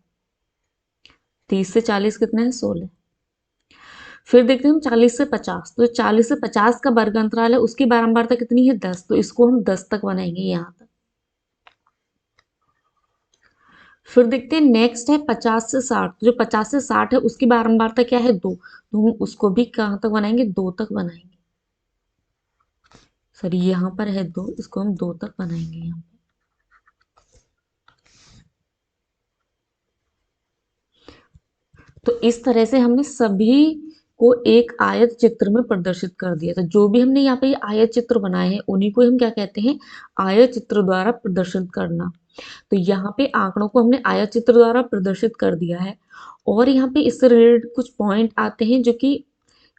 S1: 30 से 40 कितना है, 16। फिर देखते हैं हम 40 से 50। तो 40 से 50 का वर्ग अंतराल है उसकी बारंबारता कितनी है, 10। तो इसको हम 10 तक बनाएंगे यहाँ तक। फिर देखते हैं नेक्स्ट है 50 से 60। जो 50 से 60 है उसकी बारंबारता क्या है, 2। तो हम उसको भी कहाँ तक बनाएंगे, 2 तक बनाएंगे। सॉरी यहाँ पर है 2, इसको हम 2 तक बनाएंगे यहाँ पे। तो इस तरह से हमने सभी को एक आयत चित्र में प्रदर्शित कर दिया। तो जो भी हमने यहाँ पे आयत चित्र बनाए हैं उन्हीं को हम क्या कहते हैं, आयत चित्र द्वारा प्रदर्शित करना। तो यहाँ पे आंकड़ों को हमने आयत चित्र द्वारा प्रदर्शित कर दिया है। और यहाँ पे इससे रिलेटेड कुछ पॉइंट आते हैं, जो कि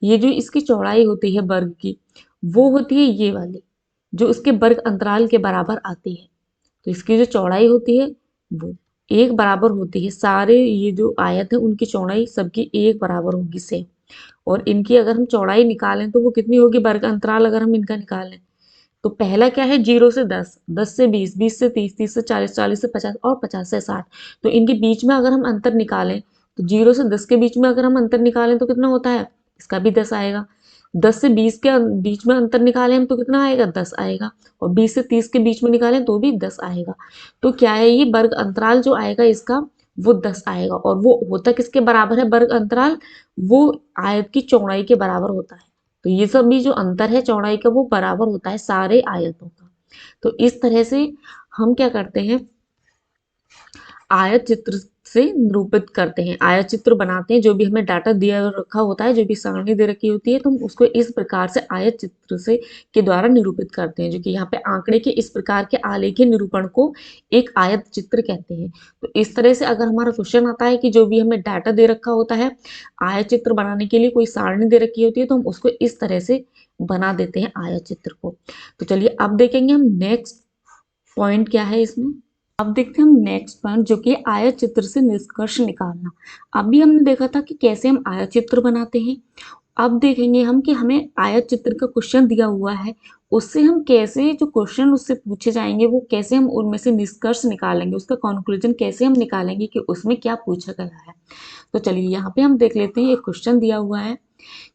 S1: ये जो इसकी चौड़ाई होती है वर्ग की, वो होती है ये वाली, जो उसके वर्ग अंतराल के बराबर आती है। तो इसकी जो चौड़ाई होती है वो, एक बराबर होती है, सारे ये जो आयत है उनकी चौड़ाई सबकी एक बराबर होगी सेम। और इनकी अगर हम चौड़ाई निकालें तो वो कितनी होगी, वर्ग अंतराल अगर हम इनका निकालें तो पहला क्या है 0 से 10, 10 से 20, 20 से 30, 30 से 40, 40 से 50 और 50 से 60। तो इनके बीच में अगर हम अंतर निकालें तो 0 से 10 के बीच में अगर हम अंतर निकालें तो कितना होता है, इसका भी 10 आएगा। 10 से 20 के बीच में अंतर निकालें हम तो कितना आएगा, 10 आएगा। और 20 से 30 के बीच में निकालें तो भी 10 आएगा। तो क्या है, ये वर्ग अंतराल जो आएगा इसका वो 10 आएगा। और वो होता किसके बराबर है वर्ग अंतराल, वो आयत की चौड़ाई के बराबर होता है। तो ये सब भी जो अंतर है चौड़ाई का वो बराबर होता है सारे आयतों का। तो इस तरह से हम क्या करते हैं, आयत चित्र से निरूपित करते हैं, आयत चित्र बनाते हैं। जो भी हमें डाटा दिया रखा होता है, जो भी सारणी दे रखी होती है, तो हम उसको इस प्रकार से आयत चित्र से के द्वारा निरूपित करते हैं। जो कि यहाँ पे आंकड़े के इस प्रकार के आलेखीय निरूपण को एक आयत चित्र कहते हैं। तो इस तरह से अगर हमारा क्वेश्चन आता है कि जो भी हमें डाटा दे रखा होता है, आयत चित्र बनाने के लिए कोई सारणी दे रखी होती है, तो हम उसको इस तरह से बना देते हैं आयत चित्र को। तो चलिए अब देखेंगे हम नेक्स्ट पॉइंट क्या है इसमें। अब देखते हैं हम नेक्स्ट पॉइंट, जो कि आयत चित्र से निष्कर्ष निकालना। अभी हमने देखा था कि कैसे हम आयत चित्र बनाते हैं। अब देखेंगे हम कि हमें आयत चित्र का क्वेश्चन दिया हुआ है, उससे हम कैसे जो क्वेश्चन उससे पूछे जाएंगे वो कैसे हम उनमें से निष्कर्ष निकालेंगे, उसका कंक्लूजन कैसे हम निकालेंगे कि उसमें क्या पूछा गया है। तो चलिए यहाँ पे हम देख लेते हैं, एक क्वेश्चन दिया हुआ है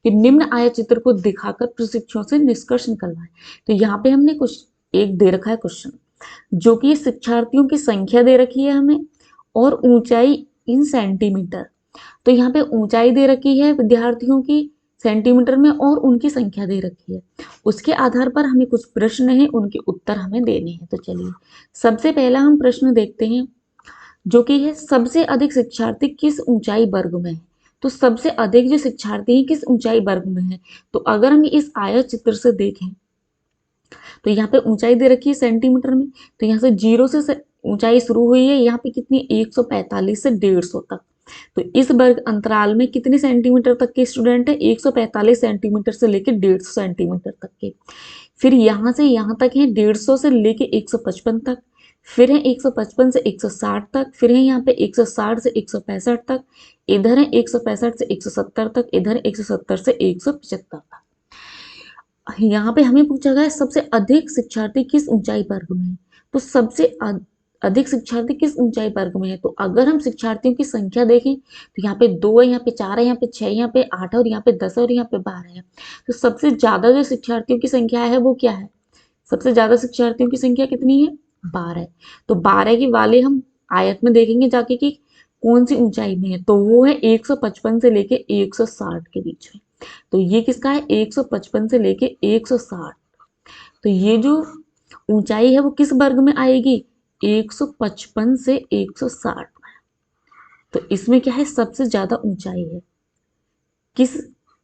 S1: कि निम्न आयत चित्र को दिखाकर प्रशिक्षुओं से निष्कर्ष निकलना है। तो यहाँ पे हमने कुछ एक दे रखा है क्वेश्चन, जो कि शिक्षार्थियों की संख्या दे रखी है हमें और ऊंचाई इन सेंटीमीटर। तो यहाँ पे ऊंचाई दे रखी है विद्यार्थियों की सेंटीमीटर में और उनकी संख्या दे रखी है। उसके आधार पर हमें कुछ प्रश्न हैं, उनके उत्तर हमें देने हैं। तो चलिए सबसे पहला हम प्रश्न देखते हैं, जो कि है सबसे अधिक शिक्षार्थी किस ऊंचाई वर्ग में है। तो सबसे अधिक जो शिक्षार्थी हैं किस ऊंचाई वर्ग में है। तो अगर हम इस आयत चित्र से देखें तो यहाँ पे ऊंचाई दे रखी है सेंटीमीटर में। तो यहाँ से 0 से ऊंचाई शुरू हुई है, यहाँ पे कितनी 145 से 150 तक। तो इस वर्ग अंतराल में कितने सेंटीमीटर तक के स्टूडेंट है, 145 सेंटीमीटर से लेकर 150 सेंटीमीटर तक के। फिर यहाँ से यहाँ तक है 150 से लेके 155 तक, फिर है 155 से 160 तक, फिर है यहाँ पे 160 से 165 तक, इधर है 165 से 170 तक, इधर 170 से 175 तक। यहाँ पे हमें पूछा गया सबसे अधिक शिक्षार्थी किस ऊंचाई वर्ग में है। तो सबसे अधिक शिक्षार्थी किस ऊंचाई वर्ग में है। तो अगर हम शिक्षार्थियों की संख्या देखें तो यहाँ पे 2 है, यहाँ पे 4 है, यहाँ पे 6 है, यहाँ पे 8 है और यहाँ पे 10 है और यहाँ पे 12 है। तो सबसे ज्यादा जो शिक्षार्थियों की संख्या है वो क्या है, सबसे ज्यादा शिक्षार्थियों की संख्या कितनी है, 12। तो 12 के वाले हम आयत में देखेंगे जाके कि कौन सी ऊंचाई में है। तो वो है 155 से लेके 160 के बीच में। तो ये किसका है, 155 से लेके 160। तो ये जो ऊंचाई है वो किस वर्ग में आएगी, 155 से 160। तो इसमें क्या है, सबसे ज्यादा ऊंचाई है किस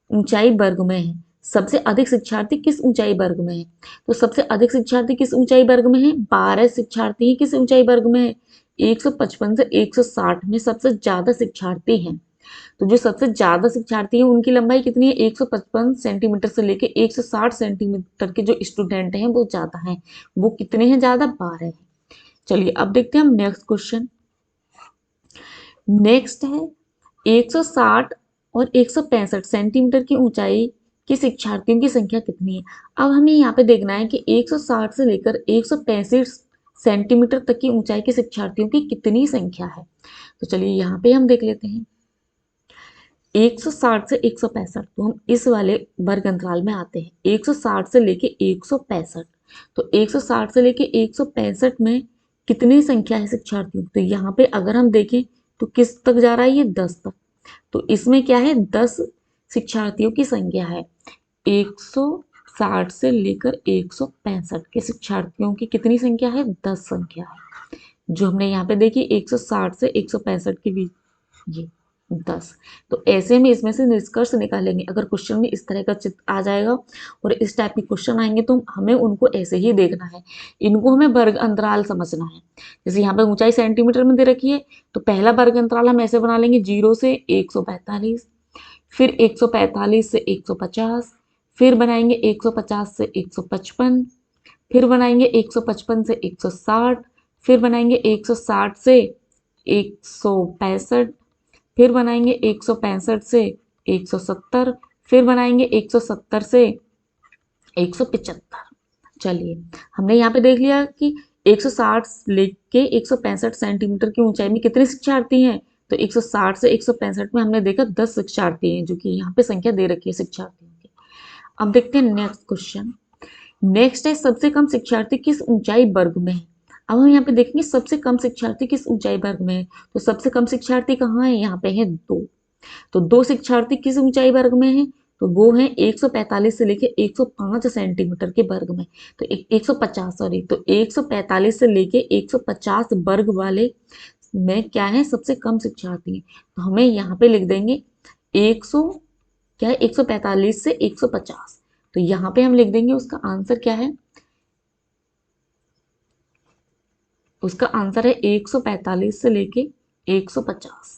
S1: ऊंचाई वर्ग में है, सबसे अधिक शिक्षार्थी किस ऊंचाई वर्ग में है। तो सबसे अधिक शिक्षार्थी किस ऊंचाई वर्ग में है, 12 शिक्षार्थी किस ऊंचाई वर्ग में है, 155 से 160 में सबसे ज्यादा शिक्षार्थी हैं। तो जो सबसे ज्यादा शिक्षार्थी हैं उनकी लंबाई कितनी है, 155 सेंटीमीटर से लेके 160 सेंटीमीटर के जो स्टूडेंट हैं वो ज्यादा हैं। वो कितने हैं ज्यादा, 12 हैं। चलिए अब देखते हैं हम नेक्स्ट क्वेश्चन। नेक्स्ट है 160 और 165 सेंटीमीटर की ऊंचाई के शिक्षार्थियों की संख्या कितनी है। अब हमें यहाँ पे देखना है कि 160 से लेकर 165 सेंटीमीटर तक की ऊंचाई के शिक्षार्थियों की कितनी संख्या है। तो चलिए यहाँ पे हम देख लेते हैं 160 से 165। तो हम इस वाले वर्ग अंतराल में आते हैं, 160 से लेके 165। तो 160 से लेके 165 में कितनी संख्या है शिक्षार्थियों। तो यहाँ पे अगर हम देखें तो किस तक जा रहा है, ये 10 तक। तो इसमें क्या है, 10 शिक्षार्थियों की संख्या है। 160 से लेकर 165 के शिक्षार्थियों की कितनी संख्या है, 10 संख्या है। जो हमने यहाँ पे देखी 160 से 165 के बीच ये 10। तो ऐसे में इसमें से निष्कर्ष निकालेंगे। अगर क्वेश्चन में इस तरह का चित्र आ जाएगा और इस टाइप के क्वेश्चन आएंगे तो हमें उनको ऐसे ही देखना है, इनको हमें वर्ग अंतराल समझना है। जैसे यहाँ पे ऊंचाई सेंटीमीटर में दे रखी है तो पहला वर्ग अंतराल हम ऐसे बना लेंगे 0 से 145, फिर 145 से 150, फिर बनाएंगे 150 से 155, फिर बनाएंगे 155 से 160, फिर बनाएंगे 160 से 165, फिर बनाएंगे 165 से 170, फिर बनाएंगे 170 से 175। चलिए हमने यहाँ पे देख लिया कि 160 लेके 165 सेंटीमीटर की ऊंचाई में कितने शिक्षार्थी हैं। तो 160 से 165 में हमने देखा 10 शिक्षार्थी हैं, जो कि यहाँ पे संख्या दे रखी है शिक्षार्थियों की। अब देखते हैं नेक्स्ट क्वेश्चन। नेक्स्ट है सबसे कम शिक्षार्थी किस ऊंचाई वर्ग में है। अब हम यहाँ पे देखेंगे सबसे कम शिक्षार्थी किस ऊंचाई वर्ग में है। तो सबसे कम शिक्षार्थी कहाँ है, यहाँ पे है 2। तो 2 शिक्षार्थी किस ऊंचाई वर्ग में है, तो वो है 145 से लेके 105 सेंटीमीटर के वर्ग में। तो 150 सॉरी, तो 145 से लेके 150 वर्ग वाले में क्या है, सबसे कम शिक्षार्थी है। तो हमें यहाँ पे लिख देंगे 100 क्या है, 145 से 150। तो यहाँ पे हम लिख देंगे उसका आंसर क्या है, उसका आंसर है 145 से लेके 150।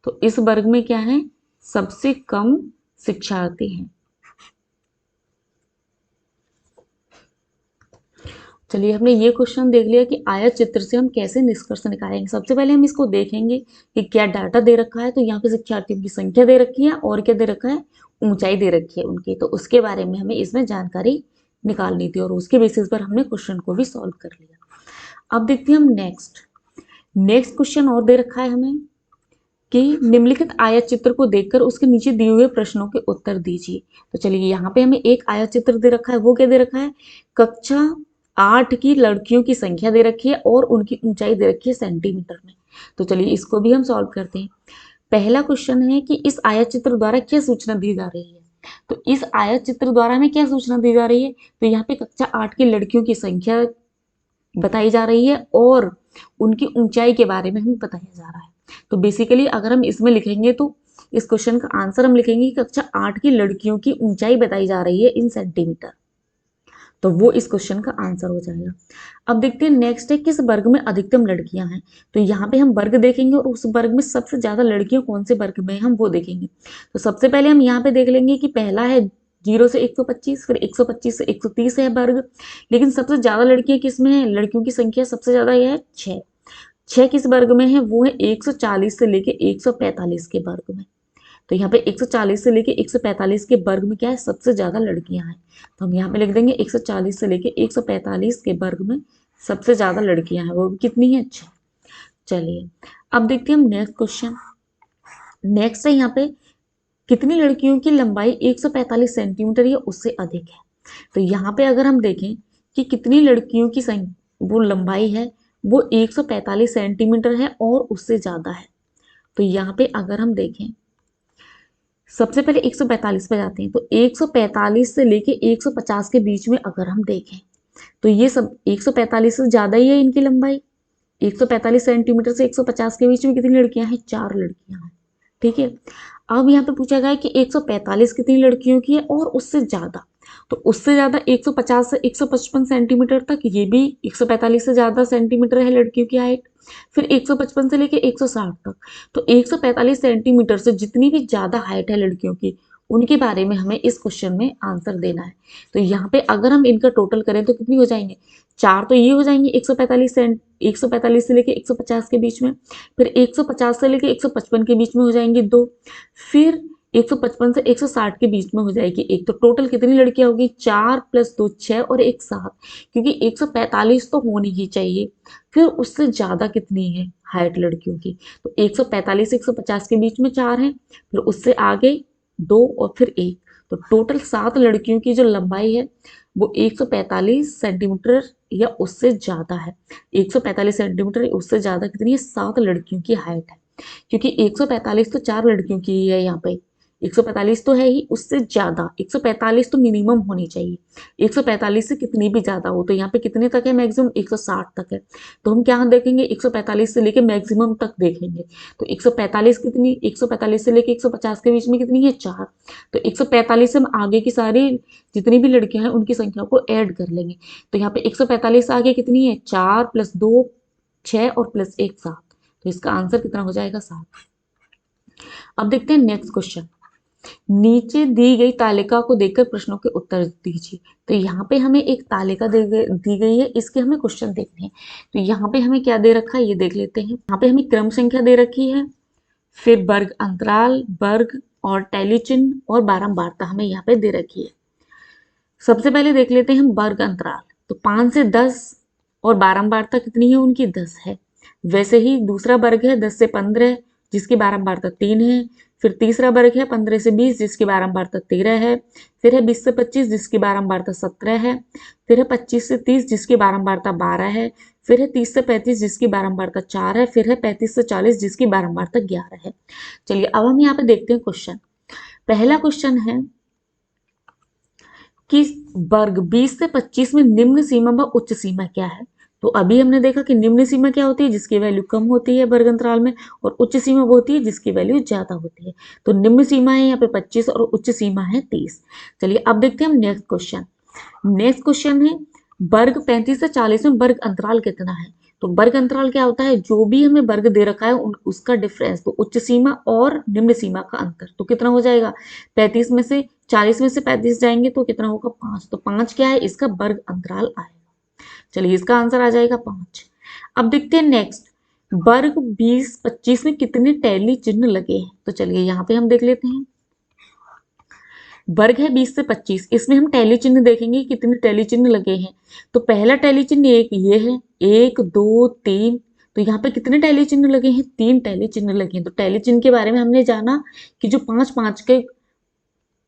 S1: तो इस वर्ग में क्या है, सबसे कम शिक्षार्थी हैं। चलिए हमने ये क्वेश्चन देख लिया कि आयत चित्र से हम कैसे निष्कर्ष निकालेंगे। सबसे पहले हम इसको देखेंगे कि क्या डाटा दे रखा है। तो यहाँ पे शिक्षार्थियों की संख्या दे रखी है और क्या दे रखा है, ऊंचाई दे रखी है उनकी। तो उसके बारे में हमें इसमें जानकारी निकालनी थी और उसके बेसिस पर हमने क्वेश्चन को भी सॉल्व कर लिया। अब देखते हैं हम नेक्स्ट क्वेश्चन और दे रखा है हमें कि निम्नलिखित आयत चित्र को देखकर उसके नीचे दिए हुए प्रश्नों के उत्तर दीजिए। तो चलिए यहाँ पे हमें एक आयत चित्र दे रखा है, वो क्या दे रखा है, कक्षा 8 की लड़कियों की संख्या दे रखी है और उनकी ऊंचाई दे रखी है सेंटीमीटर में। तो चलिए इसको भी हम सॉल्व करते हैं। पहला क्वेश्चन है कि इस आयत चित्र द्वारा क्या सूचना दी जा रही है। तो इस आयत चित्र द्वारा हमें क्या सूचना दी जा रही है, तो यहाँ पे कक्षा 8 की लड़कियों की संख्या बताई जा रही है और उनकी ऊंचाई के बारे में हमें बताया जा रहा है। तो बेसिकली अगर हम इसमें लिखेंगे तो इस क्वेश्चन का आंसर हम लिखेंगे कि कक्षा 8 की लड़कियों की ऊंचाई बताई जा रही है इन सेंटीमीटर। तो वो इस क्वेश्चन का आंसर हो जाएगा। अब देखते हैं नेक्स्ट है किस वर्ग में अधिकतम लड़कियां हैं। तो यहाँ पे हम वर्ग देखेंगे और उस वर्ग में सबसे ज्यादा लड़कियां कौन से वर्ग में हम वो देखेंगे। तो सबसे पहले हम यहाँ पे देख लेंगे कि पहला है 0 से 125, फिर 125 से 130 है वर्ग। लेकिन सबसे ज्यादा लड़कियां किस में है, लड़कियों की संख्या सबसे ज्यादा यह है 6 किस वर्ग में है, वो है 140 से लेके 145 के वर्ग में। तो यहाँ पे 140 से लेके 145 के वर्ग में क्या है, सबसे ज्यादा लड़कियां हैं। तो हम यहाँ पे लिख देंगे 140 से लेके 145 के वर्ग में सबसे ज्यादा लड़कियां हैं, वो कितनी है, 6। चलिए अब देखते हैं हम नेक्स्ट क्वेश्चन। नेक्स्ट है यहाँ पे कितनी लड़कियों की लंबाई 145 सेंटीमीटर या उससे अधिक है। तो यहाँ पे अगर हम देखें कि कितनी लड़कियों की वो लंबाई है वो 145 सेंटीमीटर है और उससे ज्यादा है। तो यहाँ पे अगर हम देखें सबसे पहले 145 पे जाते हैं। तो 145 से लेके 150 के बीच में अगर हम देखें तो ये सब 145 से ज्यादा ही है इनकी लंबाई। 145 सेंटीमीटर से 150 के बीच में कितनी लड़कियां हैं, 4 लड़कियां हैं। ठीक है, अब यहाँ पे पूछा गया है कि 145 कितनी लड़कियों की है और उससे ज्यादा। तो उससे ज्यादा 150 से 155 सेंटीमीटर तक, ये भी 145 से ज्यादा सेंटीमीटर है लड़कियों की हाइट। फिर 155 से लेके 160 तक। तो 145 सेंटीमीटर से जितनी भी ज्यादा हाइट है लड़कियों की, उनके बारे में हमें इस क्वेश्चन में आंसर देना है। तो यहाँ पे अगर हम इनका टोटल करें तो कितनी हो जाएंगे, 4 तो ये हो जाएंगे 145 से लेके 150 के बीच में। फिर 150 से लेके 155 के बीच में हो जाएंगे 2। फिर 155 से 160 के बीच में हो जाएगी 1। तो टोटल कितनी लड़कियां होगी, 4 + 2 6 और 1 7, क्योंकि 145 तो होनी ही चाहिए। फिर उससे ज्यादा कितनी है हाइट लड़कियों की, तो 145 से 150 के बीच में 4 है, फिर उससे आगे 2 और फिर 1। तो टोटल 7 लड़कियों की जो लंबाई है वो 145 सेंटीमीटर या उससे ज्यादा है। 145 सेंटीमीटर उससे ज्यादा कितनी है, 7 लड़कियों की हाइट है। क्योंकि 145 तो 4 लड़कियों की ही है, यहाँ पे 145 तो है ही, उससे ज्यादा 145 तो मिनिमम होनी चाहिए। 145 से कितनी भी ज्यादा हो, तो यहाँ पे कितने तक है, मैक्सिमम 160 तक है। तो हम क्या देखेंगे, 145 से लेके मैक्सिमम तक देखेंगे। तो 145 कितनी, 145 से लेके 150 के बीच में कितनी है, 4। तो 145 से हम आगे की सारी जितनी भी लड़कियां हैं उनकी संख्या को ऐड कर लेंगे। तो यहाँ पे 145 आगे कितनी है, 4 + 2 6 और +1 7। तो इसका आंसर कितना हो जाएगा, 7। अब देखते हैं नेक्स्ट क्वेश्चन। नीचे दी गई तालिका को देखकर प्रश्नों के उत्तर दीजिए। तो यहाँ पे हमें एक तालिका दी गई है, इसके हमें क्वेश्चन देखने हैं। तो यहाँ पे हमें क्या दे रखा है ये देख लेते हैं। यहाँ पे हमें क्रम संख्या दे रखी है, फिर वर्ग अंतराल, वर्ग और टैली चिन्ह और बारंबारता हमें यहाँ पे दे रखी है। सबसे पहले देख लेते हैं हम वर्ग अंतराल। तो 5 से 10 और बारंबारता कितनी है उनकी 10 है। वैसे ही दूसरा वर्ग है 10 से 15 जिसकी बारंबारता 3 है। फिर तीसरा वर्ग है 15 से 20 जिसकी बारंबारता 13 है। फिर है 20 से 25 जिसकी बारंबारता 17 है। फिर है 25 से 30 जिसकी बारंबारता 12 है। फिर है 30 से 35 जिसकी बारंबारता 4 है। फिर है 35 से 40 जिसकी बारंबारता 11 है। चलिए अब हम यहाँ पे देखते हैं क्वेश्चन। पहला क्वेश्चन है कि वर्ग 20 से 25 में निम्न सीमा व उच्च सीमा क्या है। तो अभी हमने देखा कि निम्न सीमा क्या होती है, जिसकी वैल्यू कम होती है वर्ग अंतराल में, और उच्च सीमा वो होती है जिसकी वैल्यू ज्यादा होती है। तो निम्न सीमा है यहाँ पे 25 और उच्च सीमा है 30। चलिए अब देखते हैं हम नेक्स्ट क्वेश्चन। नेक्स्ट क्वेश्चन है वर्ग 35 से 40 में वर्ग अंतराल कितना है। तो वर्ग अंतराल क्या होता है, जो भी हमें वर्ग दे रखा है उसका डिफरेंस, तो उच्च सीमा और निम्न सीमा का अंतर। तो कितना हो जाएगा, 35 में से 40 में से 35 जाएंगे तो कितना होगा 5। तो 5 क्या है, इसका वर्ग अंतराल आएगा। चलिए इसका आंसर आ जाएगा 5। अब देखते हैं नेक्स्ट, वर्ग 20-25 में कितने टैली चिन्ह लगे हैं। तो चलिए यहाँ पे हम देख लेते हैं। वर्ग है 20 से 25, इसमें हम टैली चिन्ह देखेंगे कितने टैली चिन्ह लगे हैं। तो पहला टैली चिन्ह एक ये है, 1 2 3। तो यहाँ पे कितने टैली चिन्ह लगे हैं, 3 टैली चिन्ह लगे हैं। तो टैली चिन्ह के बारे में हमने जाना कि जो 5-5 के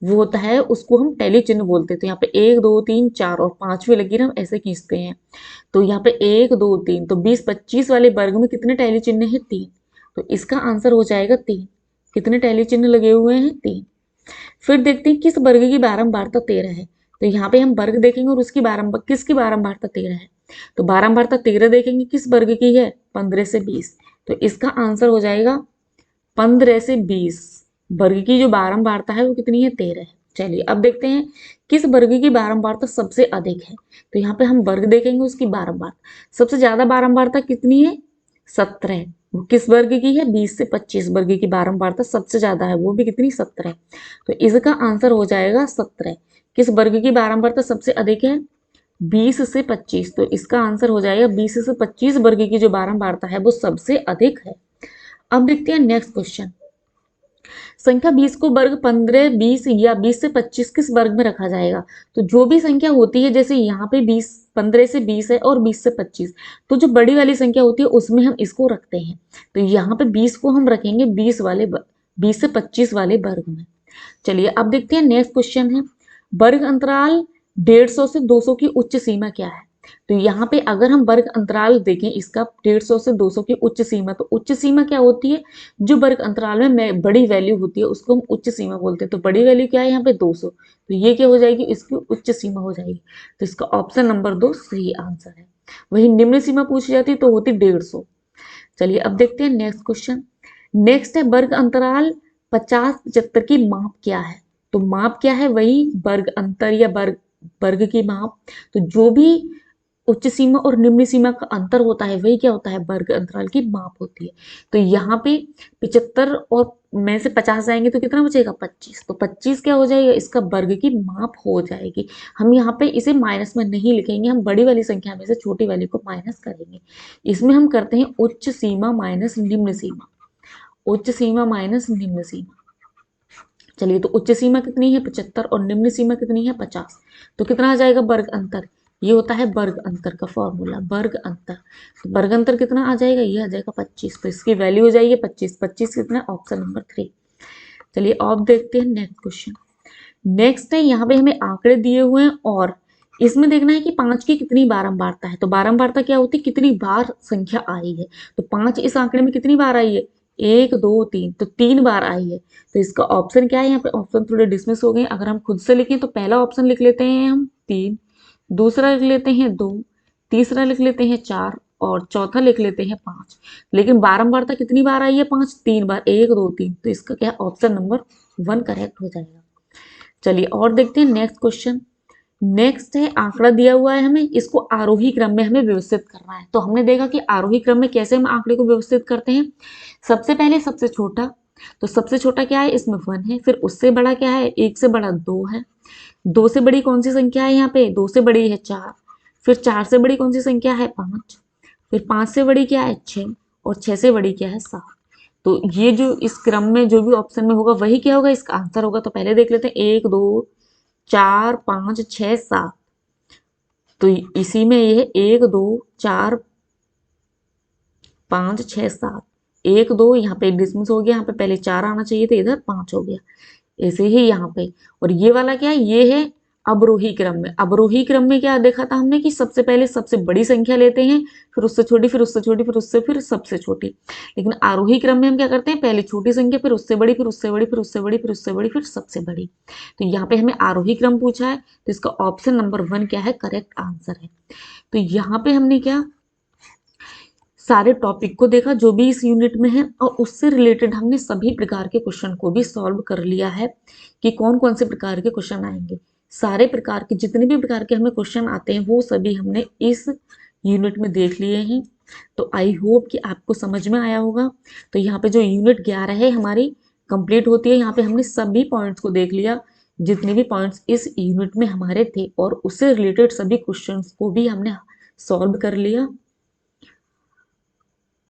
S1: वो होता है उसको हम टैली चिन्ह बोलते हैं। तो यहाँ पे 1 2 3 4 और 5वीं लकीर हम ऐसे खींचते हैं। तो यहाँ पे 1 2 3, तो 20-25 वाले वर्ग में कितने टैली चिन्ह है, 3। तो इसका आंसर हो जाएगा 3। कितने टैली चिन्ह लगे हुए हैं, 3। फिर देखते हैं किस वर्ग की बारंबारता 13 है। तो यहाँ पे हम वर्ग देखेंगे और उसकी किसकी बारंबारता 13 है। तो बारंबारता 13 देखेंगे किस वर्ग की है, 15 से 20। तो इसका आंसर हो जाएगा 15 से 20। वर्ग की जो बारंबारता है वो कितनी है, 13 है। चलिए अब देखते हैं किस वर्ग की बारंबारता सबसे अधिक है। तो यहाँ पे हम वर्ग देखेंगे उसकी बारंबारता। सबसे ज्यादा बारंबारता कितनी है, 17। वो किस वर्ग की है, 20 से 25 वर्ग की बारंबारता सबसे ज्यादा है, वो भी कितनी, 17। तो इसका आंसर हो जाएगा 17। किस वर्ग की बारंबारता सबसे अधिक है, 20 से 25। तो इसका आंसर हो जाएगा 20 से 25 वर्ग की जो बारंबारता है वो सबसे अधिक है। अब देखते हैं नेक्स्ट क्वेश्चन। संख्या 20 को वर्ग 15, 20 या 20 से 25 किस वर्ग में रखा जाएगा। तो जो भी संख्या होती है, जैसे यहाँ पे 20, 15 से 20 है और 20 से 25, तो जो बड़ी वाली संख्या होती है उसमें हम इसको रखते हैं। तो यहाँ पे 20 को हम रखेंगे 20 से 25 वाले वर्ग में। चलिए अब देखते हैं नेक्स्ट क्वेश्चन है, वर्ग अंतराल 150 से 200 की उच्च सीमा क्या है। तो यहाँ पे अगर हम वर्ग अंतराल देखें इसका 150 से 200 की उच्च सीमा, तो उच्च सीमा क्या होती है, जो वर्ग अंतराल में बड़ी वैल्यू होती है उसको हम उच्च सीमा बोलते हैं। तो बड़ी वैल्यू क्या है यहाँ पे, 200। तो ये क्या हो जाएगी, इसकी उच्च सीमा हो जाएगी। तो इसका ऑप्शन नंबर 2 सही आंसर है। वही निम्न सीमा पूछी जाती तो होती 150। चलिए अब देखते हैं नेक्स्ट क्वेश्चन। नेक्स्ट है वर्ग अंतराल 50-75 की माप क्या है। तो माप क्या है, वही वर्ग अंतर या वर्ग की माप। तो जो भी उच्च सीमा और निम्न सीमा का अंतर होता है वही क्या होता है, वर्ग अंतराल की माप होती है। तो यहाँ पे 75 और में से 50 जाएंगे तो कितना बचेगा, 25। तो 25 क्या हो जाएगा, इसका वर्ग की माप हो जाएगी। हम यहाँ पे इसे माइनस में नहीं लिखेंगे, हम बड़ी वाली संख्या में से छोटी वाली को माइनस करेंगे। इसमें हम करते हैं उच्च सीमा माइनस निम्न सीमा, उच्च सीमा माइनस निम्न सीमा। चलिए तो उच्च सीमा कितनी है, 75 और निम्न सीमा कितनी है, 50। तो कितना आ जाएगा वर्ग अंतर, ये होता है वर्ग अंतर का फॉर्मूला, वर्ग अंतर। तो वर्ग अंतर कितना आ जाएगा, ये आ जाएगा 25। तो इसकी वैल्यू हो जाएगी 25। 25 कितना, ऑप्शन नंबर 3। चलिए अब देखते हैं नेक्स्ट क्वेश्चन। नेक्स्ट है, यहाँ पे हमें आंकड़े दिए हुए हैं और इसमें देखना है कि 5 की कितनी बारंबारता है। तो बारंबारता क्या होती है, कितनी बार संख्या आई है। तो 5 इस आंकड़े में कितनी बार आई है, 1 2 3, तो 3 बार आई है। तो इसका ऑप्शन क्या है, यहाँ पे ऑप्शन थोड़े डिसमिस हो गए। अगर हम खुद से लिखें तो पहला ऑप्शन लिख लेते हैं हम 3, दूसरा लिख लेते हैं 2, तीसरा लिख लेते हैं 4 और चौथा लिख लेते हैं 5। लेकिन बारंबारता कितनी बार आई है, 5, 3 बार, 1 2 3। तो इसका क्या, ऑप्शन नंबर 1 करेक्ट हो जाएगा। चलिए और देखते हैं नेक्स्ट क्वेश्चन। नेक्स्ट है, आंकड़ा दिया हुआ है हमें, इसको आरोही क्रम में हमें व्यवस्थित करना है। तो हमने देखा कि आरोही क्रम में कैसे हम आंकड़े को व्यवस्थित करते हैं। सबसे पहले सबसे छोटा, तो सबसे छोटा क्या है इसमें 1 है, फिर उससे बड़ा क्या है, 1 से बड़ा 2 है, 2 से बड़ी कौन सी संख्या है यहाँ पे, 2 से बड़ी है 4, फिर 4 से बड़ी कौन सी संख्या है 5, फिर 5 से बड़ी क्या है 6, और 6 से बड़ी क्या है 7। तो ये जो इस क्रम में जो भी ऑप्शन में होगा वही क्या होगा, इसका आंसर होगा। तो पहले देख लेते हैं 1 2 4 5 6 7। तो इसी में ये है 1 2 4 5 6 7, 1 2 यहाँ पे डिसमिस हो गया, यहाँ पे पहले 4 आना चाहिए था, इधर 5 हो गया, ऐसे ही यहाँ पे। और ये वाला क्या है, ये है अवरोही क्रम में। अवरोही क्रम में क्या देखा था हमने कि सबसे पहले सबसे बड़ी संख्या लेते हैं, फिर उससे छोटी, फिर उससे छोटी, फिर उससे फिर सबसे छोटी। लेकिन आरोही क्रम में हम क्या करते हैं, पहले छोटी संख्या, फिर उससे बड़ी, फिर उससे बड़ी, फिर उससे बड़ी, फिर उससे बड़ी, फिर सबसे बड़ी। तो यहाँ पे हमें आरोही क्रम पूछा है, तो इसका ऑप्शन नंबर 1 क्या है, करेक्ट आंसर है। तो यहाँ पे हमने क्या सारे टॉपिक को देखा जो भी इस यूनिट में है, और उससे रिलेटेड हमने सभी प्रकार के क्वेश्चन को भी सॉल्व कर लिया है कि कौन कौन से प्रकार के क्वेश्चन आएंगे। सारे प्रकार के जितने भी प्रकार के हमें क्वेश्चन आते हैं वो सभी हमने इस यूनिट में देख लिए हैं। तो आई होप कि आपको समझ में आया होगा। तो यहाँ पे जो यूनिट 11 है हमारी कंप्लीट होती है। यहाँ पे हमने सभी पॉइंट्स को देख लिया, जितने भी पॉइंट्स इस यूनिट में हमारे थे, और उससे रिलेटेड सभी क्वेश्चंस को भी हमने सॉल्व कर लिया।